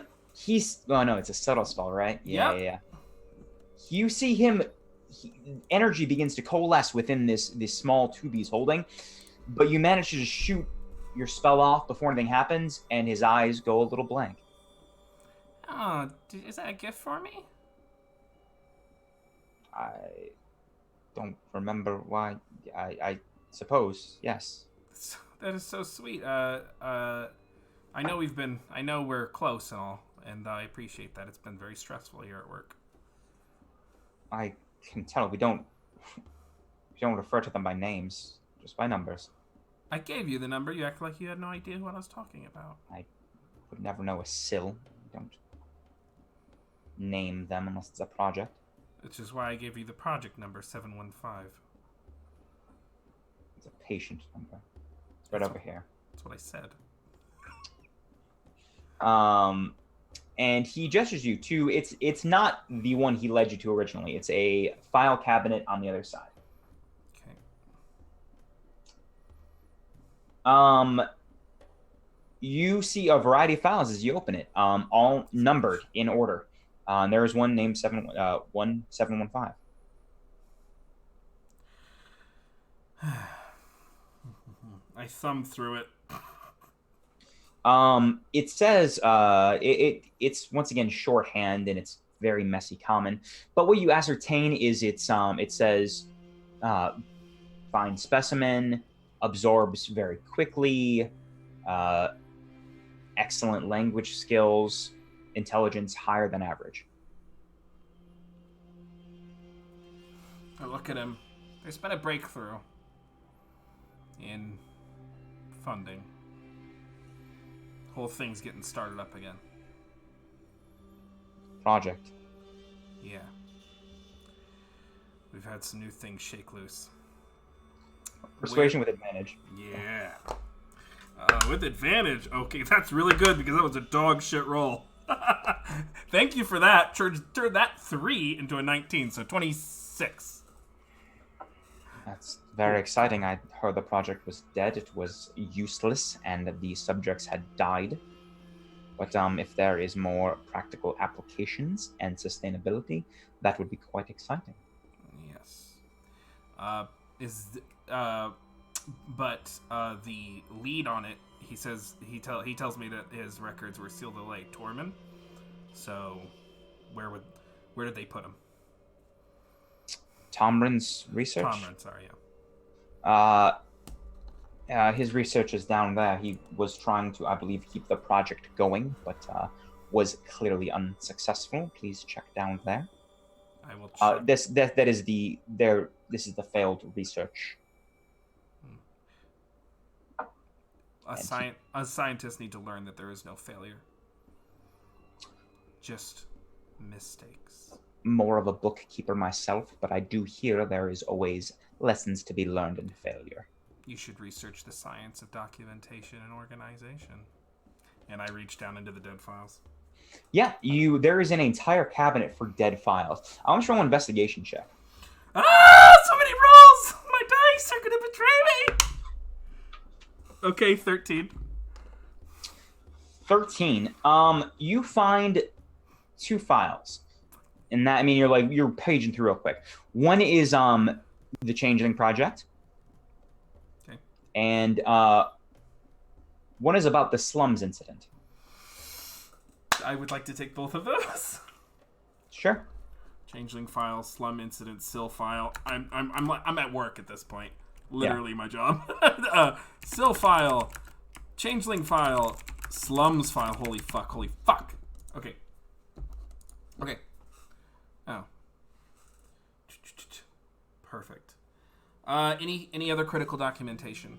Oh no, it's a subtle spell, right? Yeah. You see him. Energy begins to coalesce within this small tube he's holding, but you manage to just shoot your spell off before anything happens, and his eyes go a little blank. Oh, is that a gift for me? I don't remember why. I suppose yes. That is so sweet. I know we're close and all, and I appreciate that. It's been very stressful here at work. I can tell we don't refer to them by names, just by numbers. I gave you the number. You act like you had no idea what I was talking about. I would never know a sill. Don't name them unless it's a project. Which is why I gave you the project number 715. It's a patient number. It's right over here. That's what I said. And he gestures you to it's not the one he led you to originally. It's a file cabinet on the other side. Okay. You see a variety of files as you open it, all numbered in order. There is one named 1715. I thumbed through it. It says it's once again shorthand and it's very messy common. But what you ascertain is it says fine specimen, absorbs very quickly, excellent language skills, intelligence higher than average. I look at him. There's been a breakthrough in funding. Whole thing's getting started up again. Project. Yeah. We've had some new things shake loose. Persuasion with advantage. Yeah. With advantage. Okay, that's really good because that was a dog shit roll. Thank you for that. Turned that 3 into a 19, so 26. That's very exciting. I heard the project was dead. It was useless, and that the subjects had died. But if there is more practical applications and sustainability, that would be quite exciting. Yes. But the lead on it, he says he tells me that his records were sealed away. Tormund. So, where did they put him? Tomrin's research? Tomrin, sorry, yeah. His research is down there. He was trying to, I believe, keep the project going, but was clearly unsuccessful. Please check down there. I will check. This is the failed research. Scientists need to learn that there is no failure. Just mistakes. More of a bookkeeper myself, but I do hear there is always lessons to be learned in failure. You should research the science of documentation and organization. And I reach down into the dead files. Yeah, there is an entire cabinet for dead files. I want to roll an investigation check. Ah! So many rolls! My dice are gonna betray me. Okay, 13. 13. You find 2 files. And that, I mean, you're paging through real quick. One is the Changeling Project. Okay. And one is about the slums incident. I would like to take both of those. Sure. Changeling file, slum incident, SIL file. I'm at work at this point. Literally my job. SIL file, changeling file, slums file. Holy fuck! Okay. Oh. Perfect. Any other critical documentation?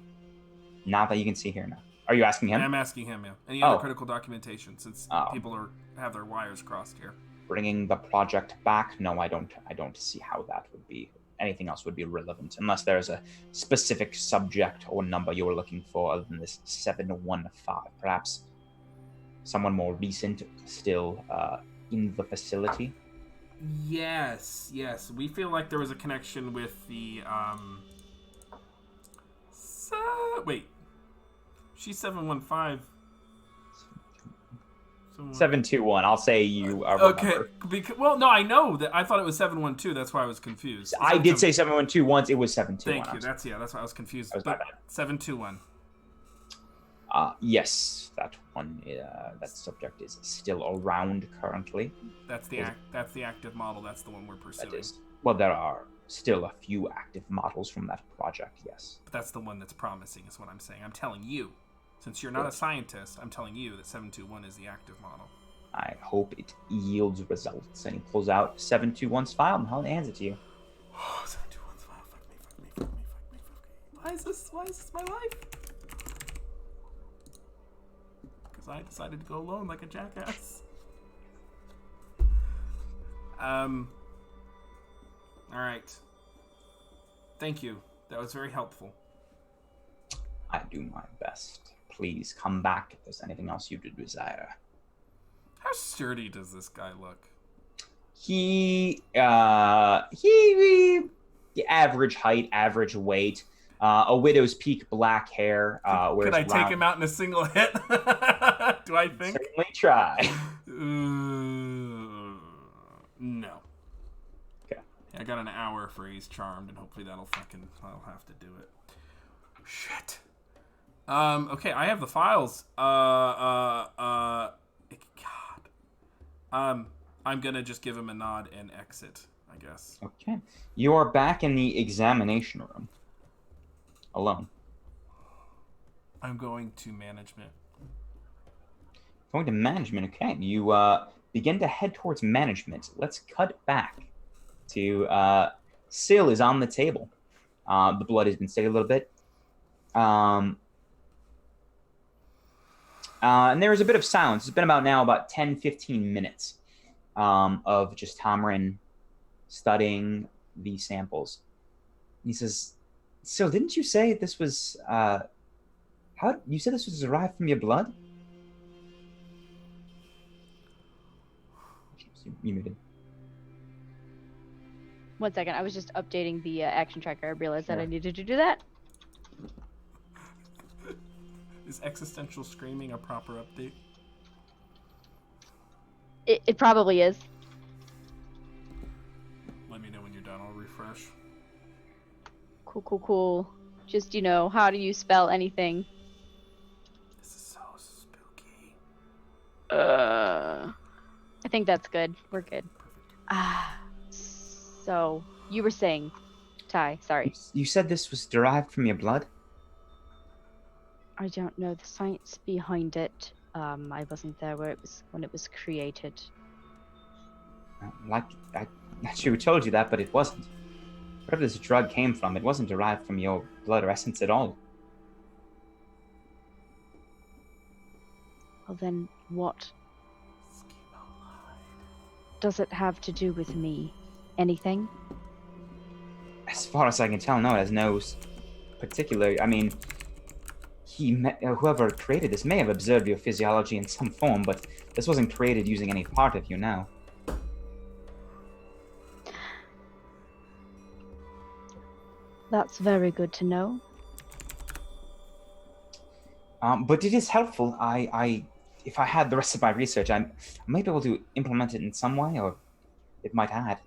Not that you can see here now. Are you asking him? I'm asking him, yeah. Any other critical documentation since people have their wires crossed here? Bringing the project back? No, I don't see how that would be. Anything else would be relevant unless there's a specific subject or number you were looking for other than this 715. Perhaps someone more recent still in the facility. Yes. We feel like there was a connection with the wait. She's 715. 721. I'll say you are. Okay. Well, no, I know that. I thought it was 712. That's why I was confused. I did say 712 once. It was 721. Thank you. That's why I was confused. That was but my bad. 721. Yes, that one. That subject is still around currently. That's the active model. That's the one we're pursuing. That is. Well, there are still a few active models from that project. Yes. But that's the one that's promising. Is what I'm saying. I'm telling you. Since you're not a scientist, I'm telling you that 721 is the active model. I hope it yields results. And he pulls out 721's file and hands it to you. Oh, 721's file. Fuck me. Why is this my life? Because I decided to go alone like a jackass. Alright. Thank you. That was very helpful. I do my best. Please come back if there's anything else you do desire. How sturdy does this guy look? He average height, average weight, a widow's peak black hair. Could I take him out in a single hit? Do I think? Certainly try. No. Okay. I got an hour for He's Charmed, and hopefully I'll have to do it. Shit. Okay, I have the files. God. I'm gonna just give him a nod and exit, I guess. Okay. You are back in the examination room. Alone. I'm going to management. Going to management, okay. You begin to head towards management. Let's cut back to Syl is on the table. The blood has been steady a little bit. And there is a bit of silence. It's been about 10-15 minutes of just Tomrin studying the samples. He says, "So didn't you say this was you said this was derived from your blood?" You muted. 1 second, I was just updating the action tracker. I realized that I needed to do that. Is existential screaming a proper update? It probably is. Let me know when you're done. I'll refresh. Cool. Just, how do you spell anything? This is so spooky. I think that's good. We're good. So, you were saying, Ty, sorry. You said this was derived from your blood? I don't know the science behind it. I wasn't there when it was created. I'm not sure who told you that, but it wasn't. Wherever this drug came from, it wasn't derived from your blood or essence at all. Well then, what does it have to do with me? Anything? As far as I can tell, no, it has no particular... I mean, whoever created this may have observed your physiology in some form, but this wasn't created using any part of you now. That's very good to know. But it is helpful. If I had the rest of my research, I might be able to implement it in some way, or it might add.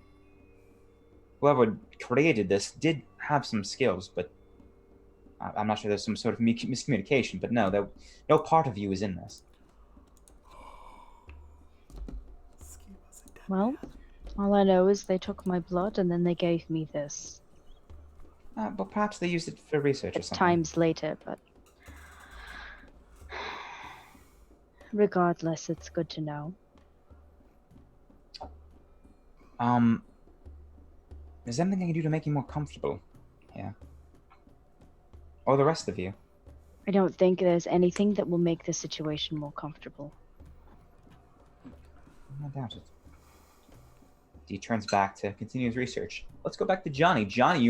Whoever created this did have some skills, but I'm not sure there's some sort of miscommunication. But no part of you is in this. Well, all I know is they took my blood and then they gave me this. But perhaps they used it for research or It's something. times later, but regardless, it's good to know. Is there anything I can do to make you more comfortable? Yeah. Or the rest of you? I don't think there's anything that will make the situation more comfortable. I doubt it. He turns back to continue his research. Let's go back to Johnny. Johnny,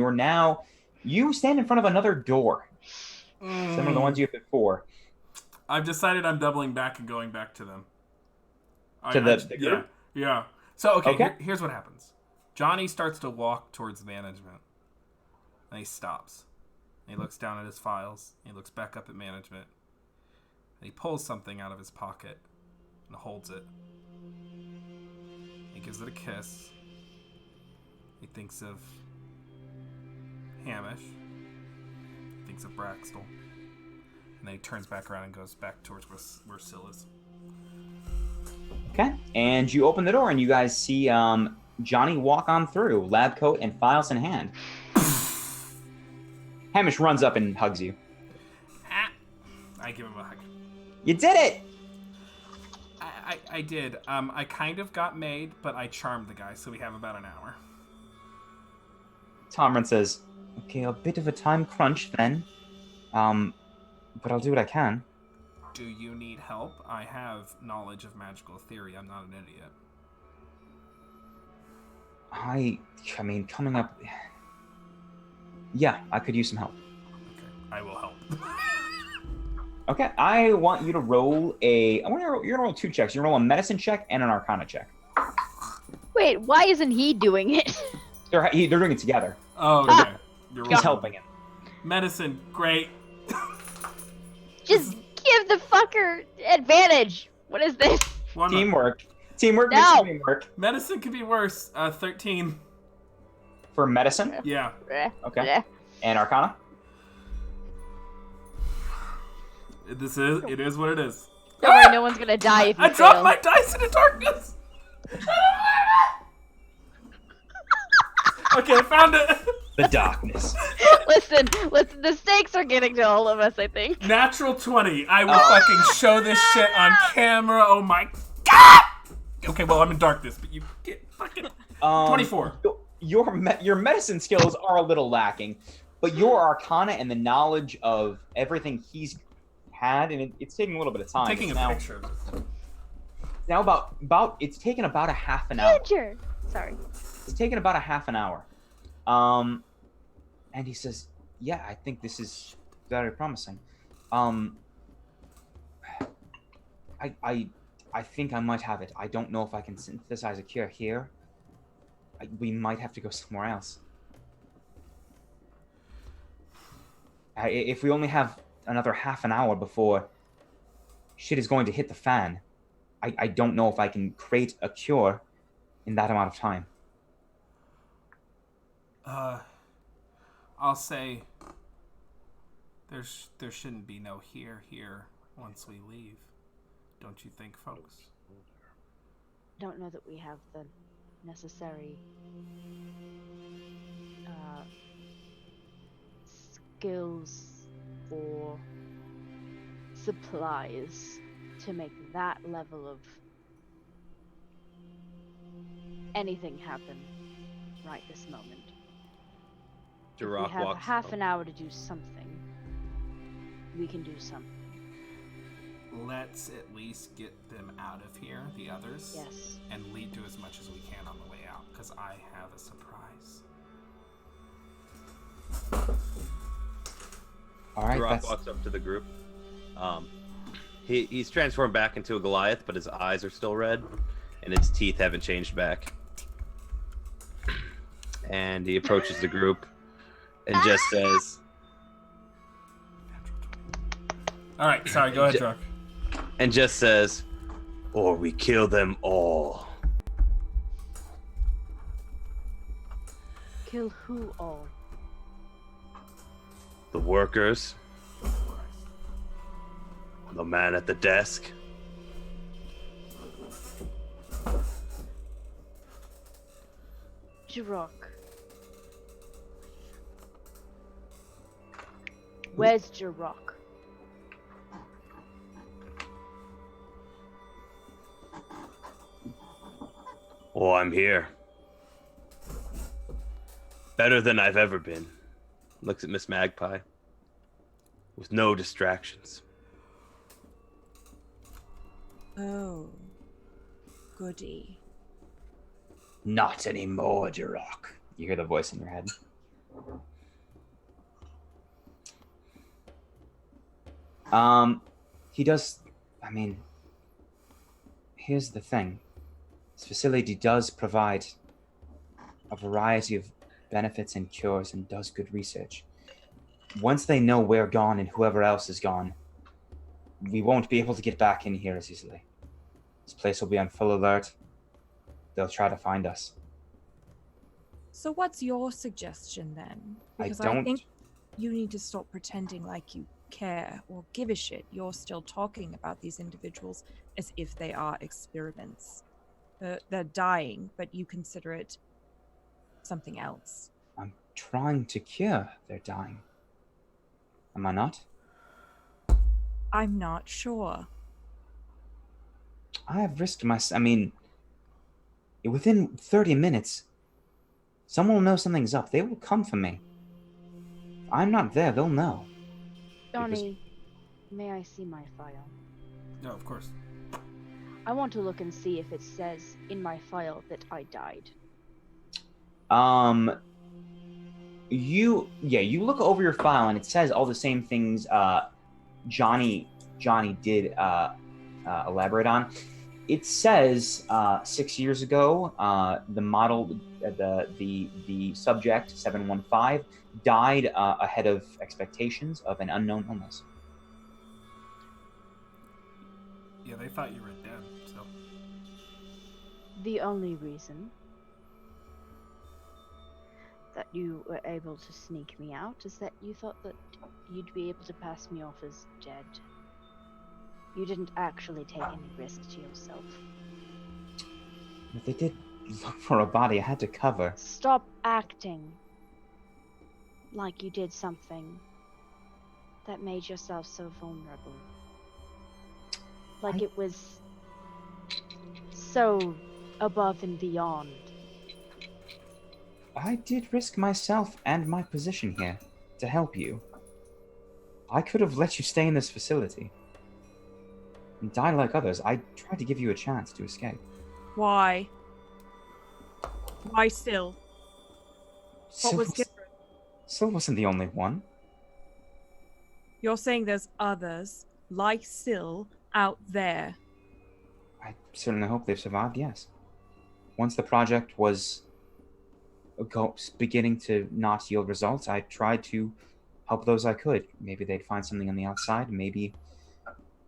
you stand in front of another door. Similar to the ones you had before. I've decided I'm doubling back and going back to them. Yeah. So, okay. Here's what happens. Johnny starts to walk towards management. And he stops. And he looks down at his files. And he looks back up at management. And he pulls something out of his pocket. And holds it. He gives it a kiss. He thinks of Hamish. He thinks of Braxtel. And then he turns back around and goes back towards where Syl is. Okay. And you open the door and you guys see Johnny walk on through, lab coat and files in hand. Hamish runs up and hugs you. I give him a hug. You did it! I did. I kind of got made, but I charmed the guy, so we have about an hour. Tomren says, okay, a bit of a time crunch then. But I'll do what I can. Do you need help? I have knowledge of magical theory. I'm not an idiot. I mean, coming up... Yeah, I could use some help. Okay, I will help. Okay, I want you to roll you're gonna roll 2 checks. You're gonna roll a medicine check and an arcana check. Wait, why isn't he doing it? They're doing it together. Oh, okay. You're He's helping him. Medicine, great. Just give the fucker advantage. What is this? Teamwork. Teamwork No. makes teamwork. Medicine could be worse. 13. For medicine? Yeah. Okay. And arcana? It is what it is. Don't worry, no one's gonna die if you I fail. dropped my dice into darkness. Okay, I found it. The darkness. Listen, the stakes are getting to all of us, I think. Natural 20. I will fucking show this shit on camera. Oh my god. Okay, well, I'm in darkness, but you get fucking 24. Your medicine skills are a little lacking, but your arcana and the knowledge of everything he's had, and it's taking a little bit of time. Taking a picture. Now it's taken about a half an hour. Danger. Sorry. It's taken about a half an hour. And he says, yeah, I think this is very promising. I think I might have it. I don't know if I can synthesize a cure here. We might have to go somewhere else. If we only have another half an hour before shit is going to hit the fan, I don't know if I can create a cure in that amount of time. I'll say there shouldn't be no here once we leave. Don't you think, folks? I don't know that we have the necessary skills or supplies to make that level of anything happen right this moment. Jerok If we have walks. half an hour to do something, we can do something. Let's at least get them out of here, the others. Yes. And lead to as much as we can on the way out, because I have a surprise. All right. Jerok walks up to the group. He's transformed back into a Goliath, but his eyes are still red, and his teeth haven't changed back. And he approaches the group. and just says, All right, sorry. Go ahead, Jerok. and just says, or we kill them all. Kill who all? The workers, the man at the desk, Jerok. Where's Jerok? oh, I'm here. Better than I've ever been. Looks at Miss Magpie. With no distractions. Oh, goody. Not anymore, Jerok. You hear the voice in your head. He does. I mean, here's the thing. This facility does provide a variety of benefits and cures and does good research. Once they know we're gone and whoever else is gone, we won't be able to get back in here as easily. This place will be on full alert. They'll try to find us. So what's your suggestion then? I Because don't- I think you need to stop pretending like you care or give a shit. You're still talking about these individuals as if they are experiments. They're dying, but you consider it something else. I'm trying to cure their dying. Am I not? I'm not sure. I have risked I mean, within 30 minutes, someone will know something's up. They will come for me. If I'm not there, they'll know. Johnny, may I see my file? No, of course. I want to look and see if it says in my file that I died. You look over your file and it says all the same things Johnny did elaborate on. It says 6 years ago, the model, the subject 715 died ahead of expectations of an unknown illness. Yeah, they thought you were dead. So The only reason that you were able to sneak me out is that you thought that you'd be able to pass me off as dead. You didn't actually take any risk to yourself. If they did look for a body, I had to cover. Stop acting like you did something that made yourself so vulnerable. Like it was so above and beyond. I did risk myself and my position here to help you. I could have let you stay in this facility and die like others. I tried to give you a chance to escape. Why? Why still? What was different? Syl wasn't the only one. You're saying there's others, like Syl, out there. I certainly hope they've survived, yes. Once the project was beginning to not yield results, I tried to help those I could. Maybe they'd find something on the outside. Maybe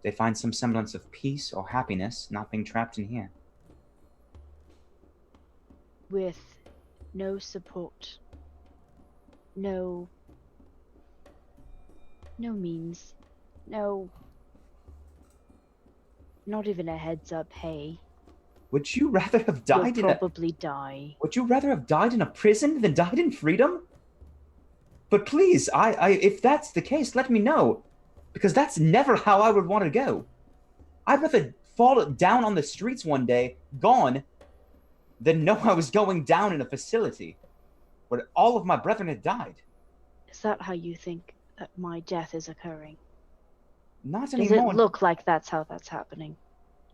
they'd find some semblance of peace or happiness not being trapped in here. With no support. No means. No. Not even a heads up, hey. Would you rather have died You'll in a... probably die. Would you rather have died in a prison than died in freedom? But please, if that's the case, let me know. Because that's never how I would want to go. I'd rather fall down on the streets one day, gone, than know I was going down in a facility where all of my brethren had died. Is that how you think that my death is occurring? Not Does anymore. it look like that's how that's happening?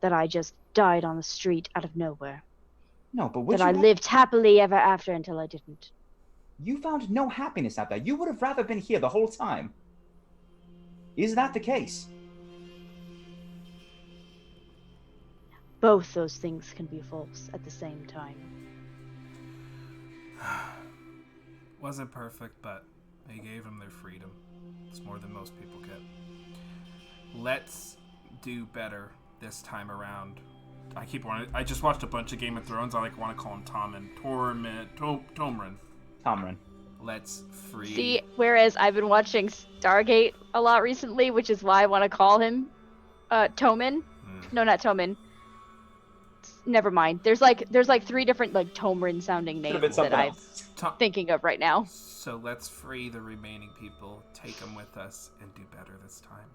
That I just died on the street out of nowhere? No, but would That I you... lived happily ever after until I didn't? You found no happiness out there. You would have rather been here the whole time. Is that the case? Both those things can be false at the same time. wasn't perfect, but They gave them their freedom. It's more than most people get. Let's do better this time around. I just watched a bunch of Game of Thrones. I want to call him Tomren. Let's free. See, whereas I've been watching Stargate a lot recently, which is why I want to call him Toman. No, not Toman. Never mind. There's like 3 different like Tomren sounding names that I'm thinking of right now. So let's free the remaining people, take them with us, and do better this time.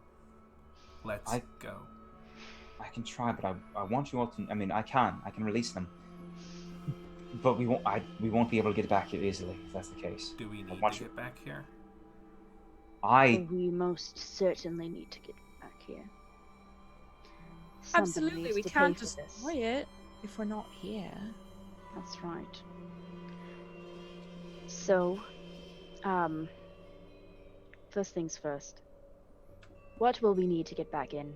Let's go. I can try, but I want you all to. I mean, I can release them, but we won't be able to get back here easily if that's the case. Do we need to get back here? We most certainly need to get back here. Somebody Absolutely, needs we to can't pay for destroy this. it if we're not here. That's right. So, first things first. What will we need to get back in?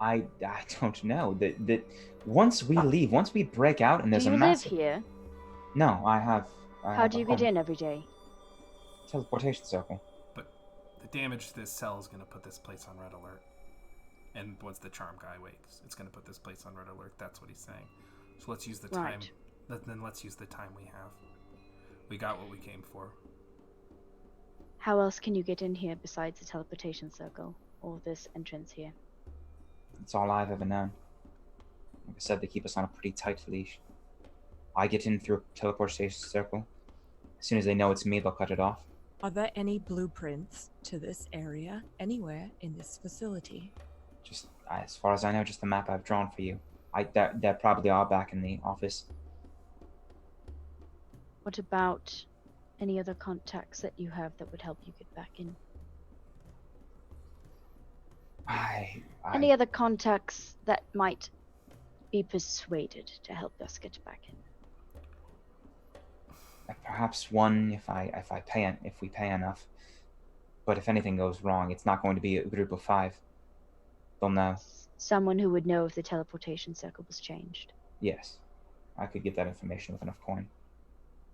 I don't know. That once we leave, once we break out, and there's Do you a massive. live here? No, I have. How do you get in every day? Teleportation circle. But the damage to this cell is going to put this place on red alert. And once the charm guy wakes, it's going to put this place on red alert. That's what he's saying. So let's use the time. Then let's use the time we have. We got what we came for. How else can you get in here besides the teleportation circle or this entrance here? That's all I've ever known. Like I said, they keep us on a pretty tight leash. I get in through a teleportation circle. As soon as they know it's me, they'll cut it off. Are there any blueprints to this area anywhere in this facility? Just as far as I know, just the map I've drawn for you. That probably are back in the office. What about any other contacts that you have that would help you get back in? Any other contacts that might be persuaded to help us get back in? Perhaps one if we pay enough. But if anything goes wrong, it's not going to be a group of 5. They'll know. Someone who would know if the teleportation circle was changed. Yes, I could get that information with enough coin.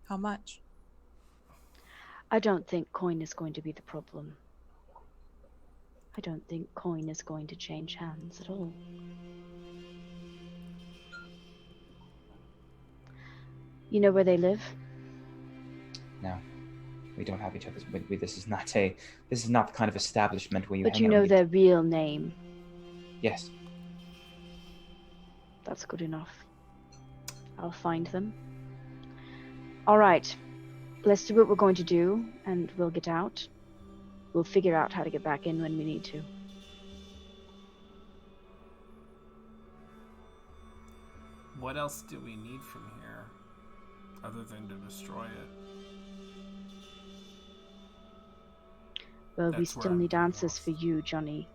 How much? I don't think coin is going to be the problem. I don't think coin is going to change hands at all. You know where they live? No, we don't have each other's. This is not the kind of establishment where you. But hang you out know with their real name. Yes. That's good enough. I'll find them. All right, let's do what we're going to do, and we'll get out. We'll figure out how to get back in when we need to. What else do we need from here, other than to destroy it? Well, we That's still where I'm need getting answers lost. for you, Johnny.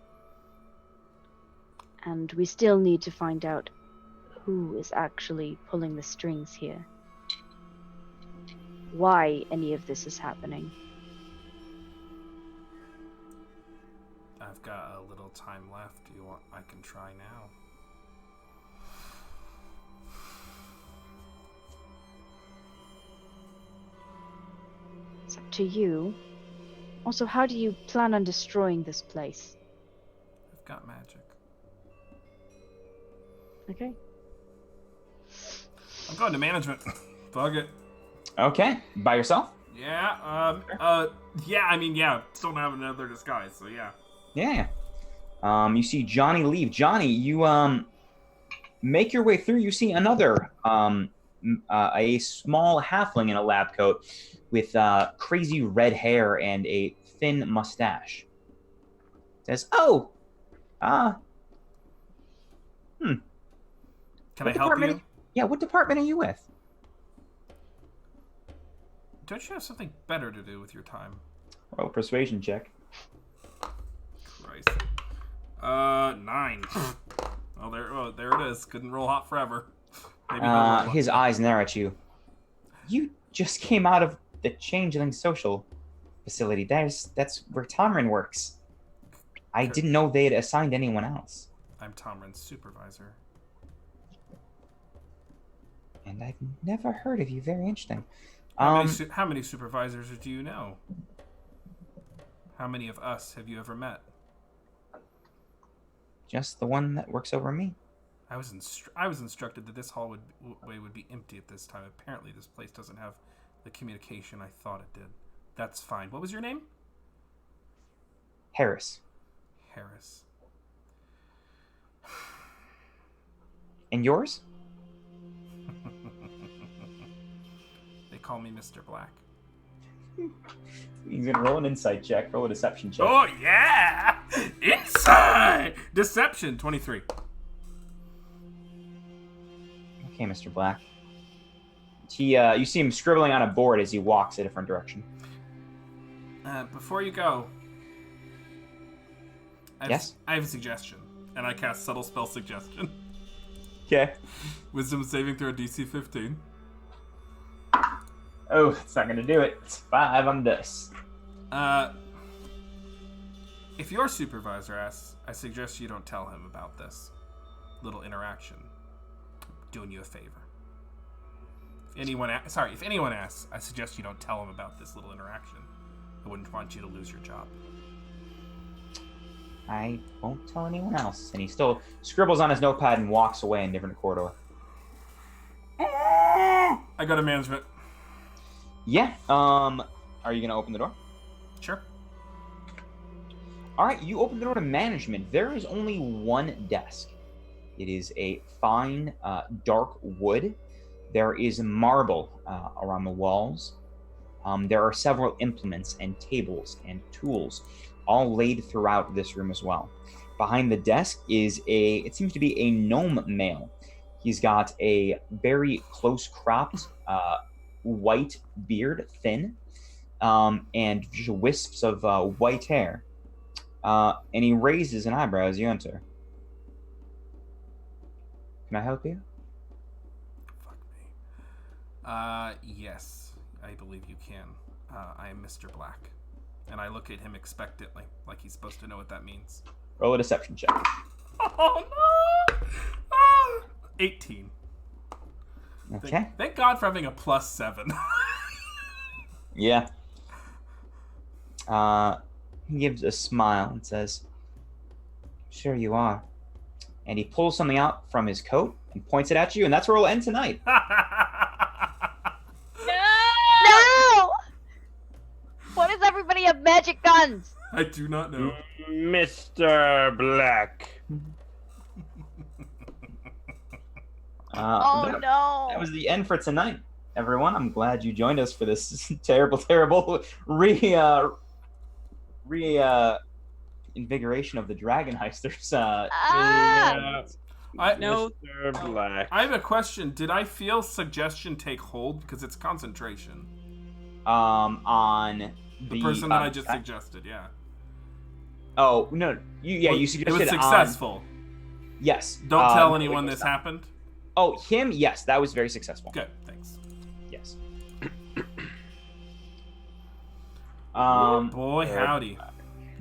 And we still need to find out who is actually pulling the strings here. Why any of this is happening. I've got a little time left. Do you want? I can try now. It's up to you. Also, how do you plan on destroying this place? I've got magic. Okay. I'm going to management. Fuck it. Okay. By yourself? Yeah. Yeah. I mean, yeah. Still don't have another disguise, so yeah. Yeah. You see Johnny leave. Johnny, you make your way through. You see another a small halfling in a lab coat with crazy red hair and a thin mustache. Says, "Oh, Can What I help department you? yeah. What department are you with?" Don't you have something better to do with your time? Roll a persuasion check. Christ. 9. Oh, there it is. Couldn't roll hot forever. Maybe he'll roll His eyes narrow at you. You just came out of the Changeling Social Facility. That's where Tomrin works. I Okay. didn't know they had assigned anyone else. I'm Tomrin's supervisor. And I've never heard of you. Very interesting. How many supervisors do you know? How many of us have you ever met? Just the one that works over me. I was instructed that this hallway would be empty at this time. Apparently, this place doesn't have the communication I thought it did. That's fine. What was your name? Harris. Harris. And yours? They call me Mr. Black. He's gonna roll an insight check, roll a deception check. Oh yeah! Insight! Deception 23. Okay, Mr. Black. You see him scribbling on a board as he walks a different direction. Before you go, Yes? I have a suggestion, and I cast Subtle Spell Suggestion. Okay. Wisdom saving throw DC 15. Oh, it's not gonna do it. It's 5 on this. If your supervisor asks, I suggest you don't tell him about this little interaction. Doing you a favor. If anyone asks, I suggest you don't tell him about this little interaction. I wouldn't want you to lose your job. I won't tell anyone else. And he still scribbles on his notepad and walks away in a different corridor. I go to management. Yeah. Are you gonna open the door? Sure. All right, you open the door to management. There is only one desk. It is a fine, dark wood. There is marble around the walls. There are several implements and tables and tools, all laid throughout this room as well. Behind the desk is it seems to be a gnome male. He's got a very close-cropped white beard, thin, and just wisps of white hair. And he raises an eyebrow as you enter. Can I help you? Fuck me. Yes, I believe you can. I am Mr. Black. And I look at him expectantly, like he's supposed to know what that means. Roll a deception check. Oh, no! 18. Okay. Thank God for having a +7. Yeah. He gives a smile and says, "Sure you are." And he pulls something out from his coat and points it at you, and that's where we'll end tonight. No! What does everybody have magic guns? I do not know. Mr. Black. Oh no! That was the end for tonight, everyone. I'm glad you joined us for this terrible invigoration of the DragonHeisters. Mr. Black. I have a question. Did I feel suggestion take hold? Because it's concentration. On The person that I just suggested, yeah. Oh no! You suggested it was successful. Yes. Don't tell anyone this happened. Oh, him? Yes, that was very successful. Good, thanks. Yes. Boy, howdy.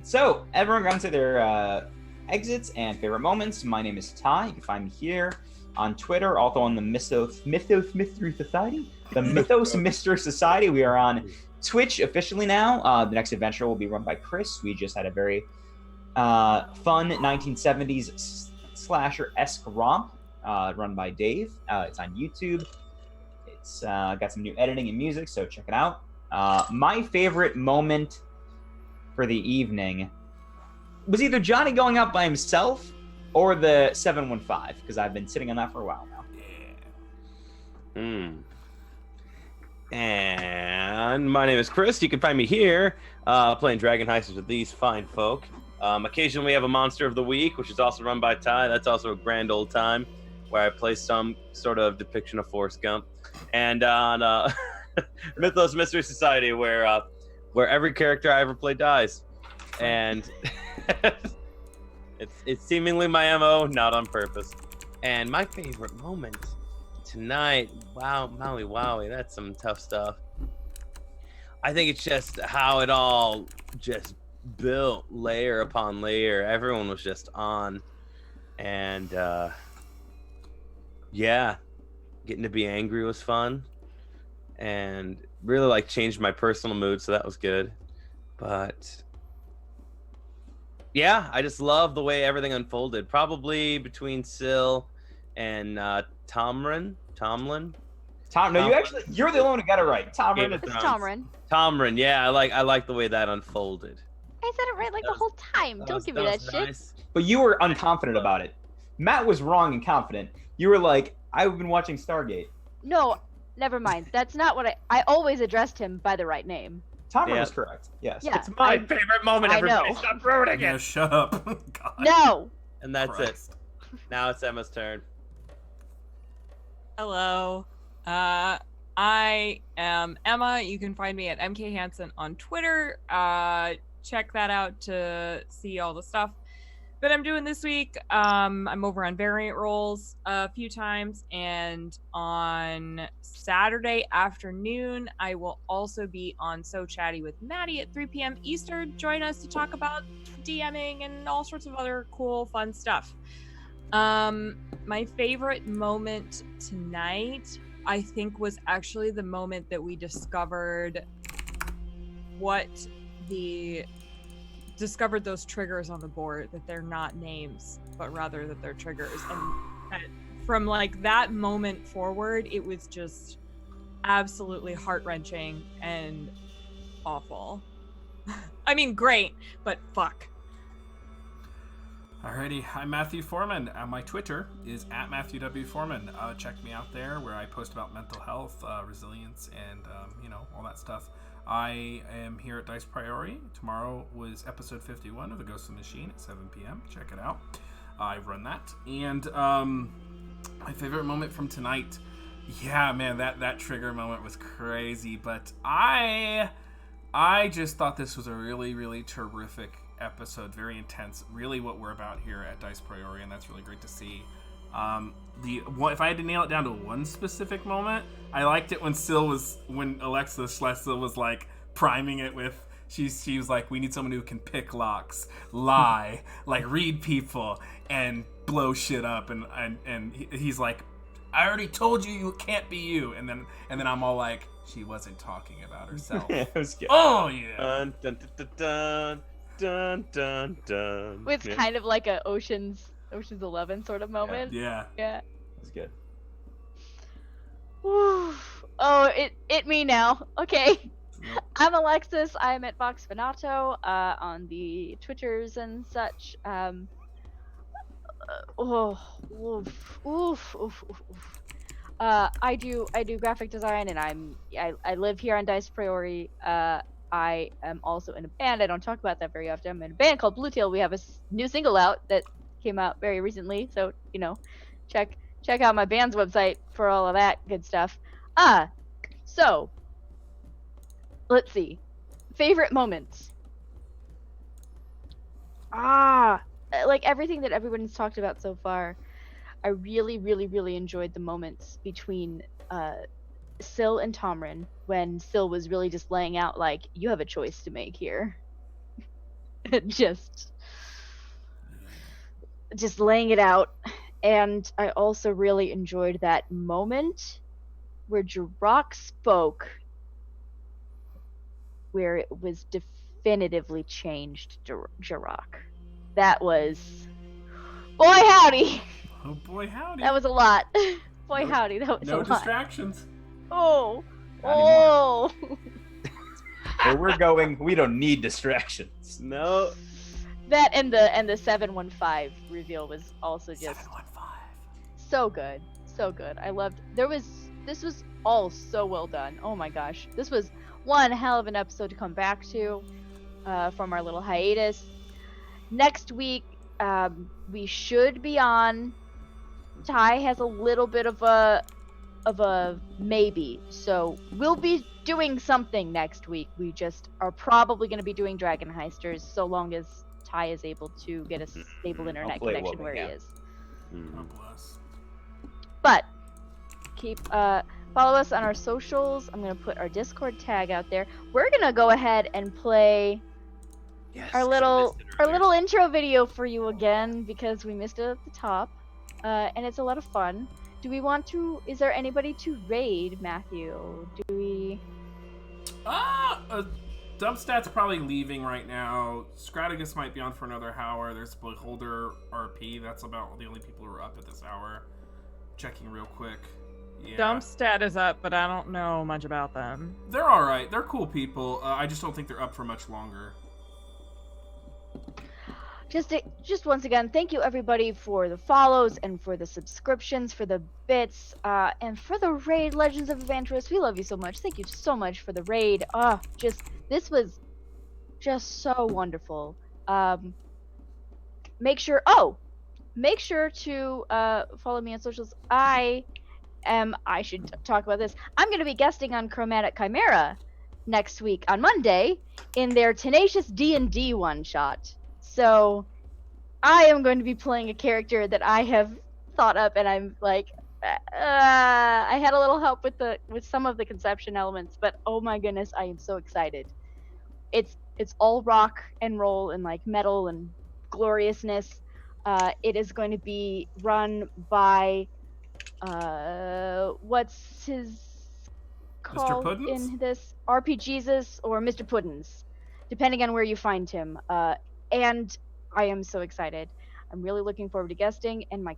So, everyone got into their exits and favorite moments. My name is Ty. You can find me here on Twitter, also on the Mythos Mystery Society. The Mythos Mystery Society. We are on Twitch officially now. The next adventure will be run by Chris. We just had a very fun 1970s slasher-esque romp run by Dave. It's on YouTube. It's got some new editing and music, so check it out. My favorite moment for the evening was either Johnny going out by himself or the 715, because I've been sitting on that for a while now. Yeah. And my name is Chris. You can find me here playing DragonHeisters with these fine folk. Occasionally we have a Monster of the Week, which is also run by Ty. That's also a grand old time where I play some sort of depiction of Forrest Gump. And on Mythos Mystery Society, where every character I ever play dies. And it's seemingly my MO, not on purpose. And my favorite moment tonight, wow, Maui Wowie, that's some tough stuff. I think it's just how it all just built layer upon layer. Everyone was just on. And yeah, getting to be angry was fun. And really like changed my personal mood, so that was good. But yeah, I just love the way everything unfolded. Probably between Syl and Tomlin. No, you're the only one who got it right. Game Tomlin. of It's Thrones. Tomrin. Tomlin, yeah, I like the way that unfolded. I said it right like the whole time. Don't give me that shit. Nice. But you were unconfident about it. Matt was wrong and confident. You were like, I've been watching Stargate. No, never mind. That's not what I always addressed him by the right name. Tomlin Yeah. was correct. Yes. Yeah. It's my favorite moment. I Everybody, know. stop ruining Yeah, it. shut up. God. No. And that's Christ. it. Now it's Emma's turn. Hello. I am Emma. You can find me at MK Hansen on Twitter. Check that out to see all the stuff that I'm doing this week. I'm over on Variant Roles a few times, and on Saturday afternoon, I will also be on So Chatty with Maddie at 3 p.m. Eastern. Join us to talk about DMing and all sorts of other cool, fun stuff. My favorite moment tonight, I think, was actually the moment that we discovered those triggers on the board, that they're not names, but rather that they're triggers. And from like that moment forward, it was just absolutely heart-wrenching and awful. I mean, great, but fuck. Alrighty, I'm Matthew Foreman. My Twitter is at Matthew W. Foreman. Check me out there where I post about mental health, resilience, and all that stuff. I am here at Dice Priority. Tomorrow was episode 51 of The Ghost of the Machine at 7 p.m. Check it out. I run that. And my favorite moment from tonight, yeah, man, that trigger moment was crazy. But I just thought this was a really, really terrific episode, very intense, really what we're about here at Dice Priority, and that's really great to see. If I had to nail it down to one specific moment, I liked it when Alexa Schlesinger was like priming it with, she was like, we need someone who can pick locks, lie, like read people, and blow shit up, and he's like, I already told you you can't be you, and then I'm all like, she wasn't talking about herself. It was good. Oh yeah. Dun, dun, dun, dun, dun, dun, dun. It's Yeah. kind of like a Ocean's 11 sort of moment. Yeah. Yeah. It was good. Whew. Oh, it me now. Okay. Nope. I'm Alexis. I'm at Vox Venato on the Twitters and such. I do graphic design, and I live here on Dice Priority. I am also in a band. I don't talk about that very often. I'm in a band called Blue Tail. We have a new single out that came out very recently, so check out my band's website for all of that good stuff. So let's see. Favorite moments. Like everything that everyone's talked about so far, I really, really, really enjoyed the moments between Syl and Tomrin, when Syl was really just laying out, like, you have a choice to make here. just laying it out. And I also really enjoyed that moment where Jerok spoke, where it was definitively changed Jerok. That was, boy howdy. Oh boy, howdy. That was a lot. Boy No- howdy, that was No a lot. distractions. Oh. Not anymore. Oh. Where we're going, we don't need distractions. No. That and the 715 reveal was also just 715. so good. So good. I loved this was all so well done. Oh my gosh. This was one hell of an episode to come back to from our little hiatus. Next week, we should be on. Ty has a little bit of a maybe, so we'll be doing something next week. We just are probably going to be doing DragonHeisters so long as Ty is able to get a stable internet Hopefully it will connection be, where yeah. he is. God bless. But keep follow us on our socials. I'm going to put our Discord tag out there. We're going to go ahead and play Yes, our I little missed it earlier. intro video for you again, because we missed it at the top, and it's a lot of fun. Do we want to? Is there anybody to raid, Matthew? Do we? Dumpstat's probably leaving right now. Stratagus might be on for another hour. There's Beholder RP. That's about the only people who are up at this hour. Checking real quick. Yeah. Dumpstat is up, but I don't know much about them. They're alright. They're cool people. I just don't think they're up for much longer. Just once again, thank you everybody for the follows and for the subscriptions, for the bits, and for the raid, Legends of Evangelist. We love you so much. Thank you so much for the raid. This was just so wonderful. Make sure to follow me on socials. I should talk about this. I'm going to be guesting on Chromatic Chimera next week on Monday in their Tenacious D&D one-shot. So, I am going to be playing a character that I have thought up, and I'm like, I had a little help with some of the conception elements, but oh my goodness, I am so excited. It's all rock and roll and like metal and gloriousness. It is going to be run by what's his called in this RPGesus or Mr. Puddins, depending on where you find him. And I am so excited. I'm really looking forward to guesting, and my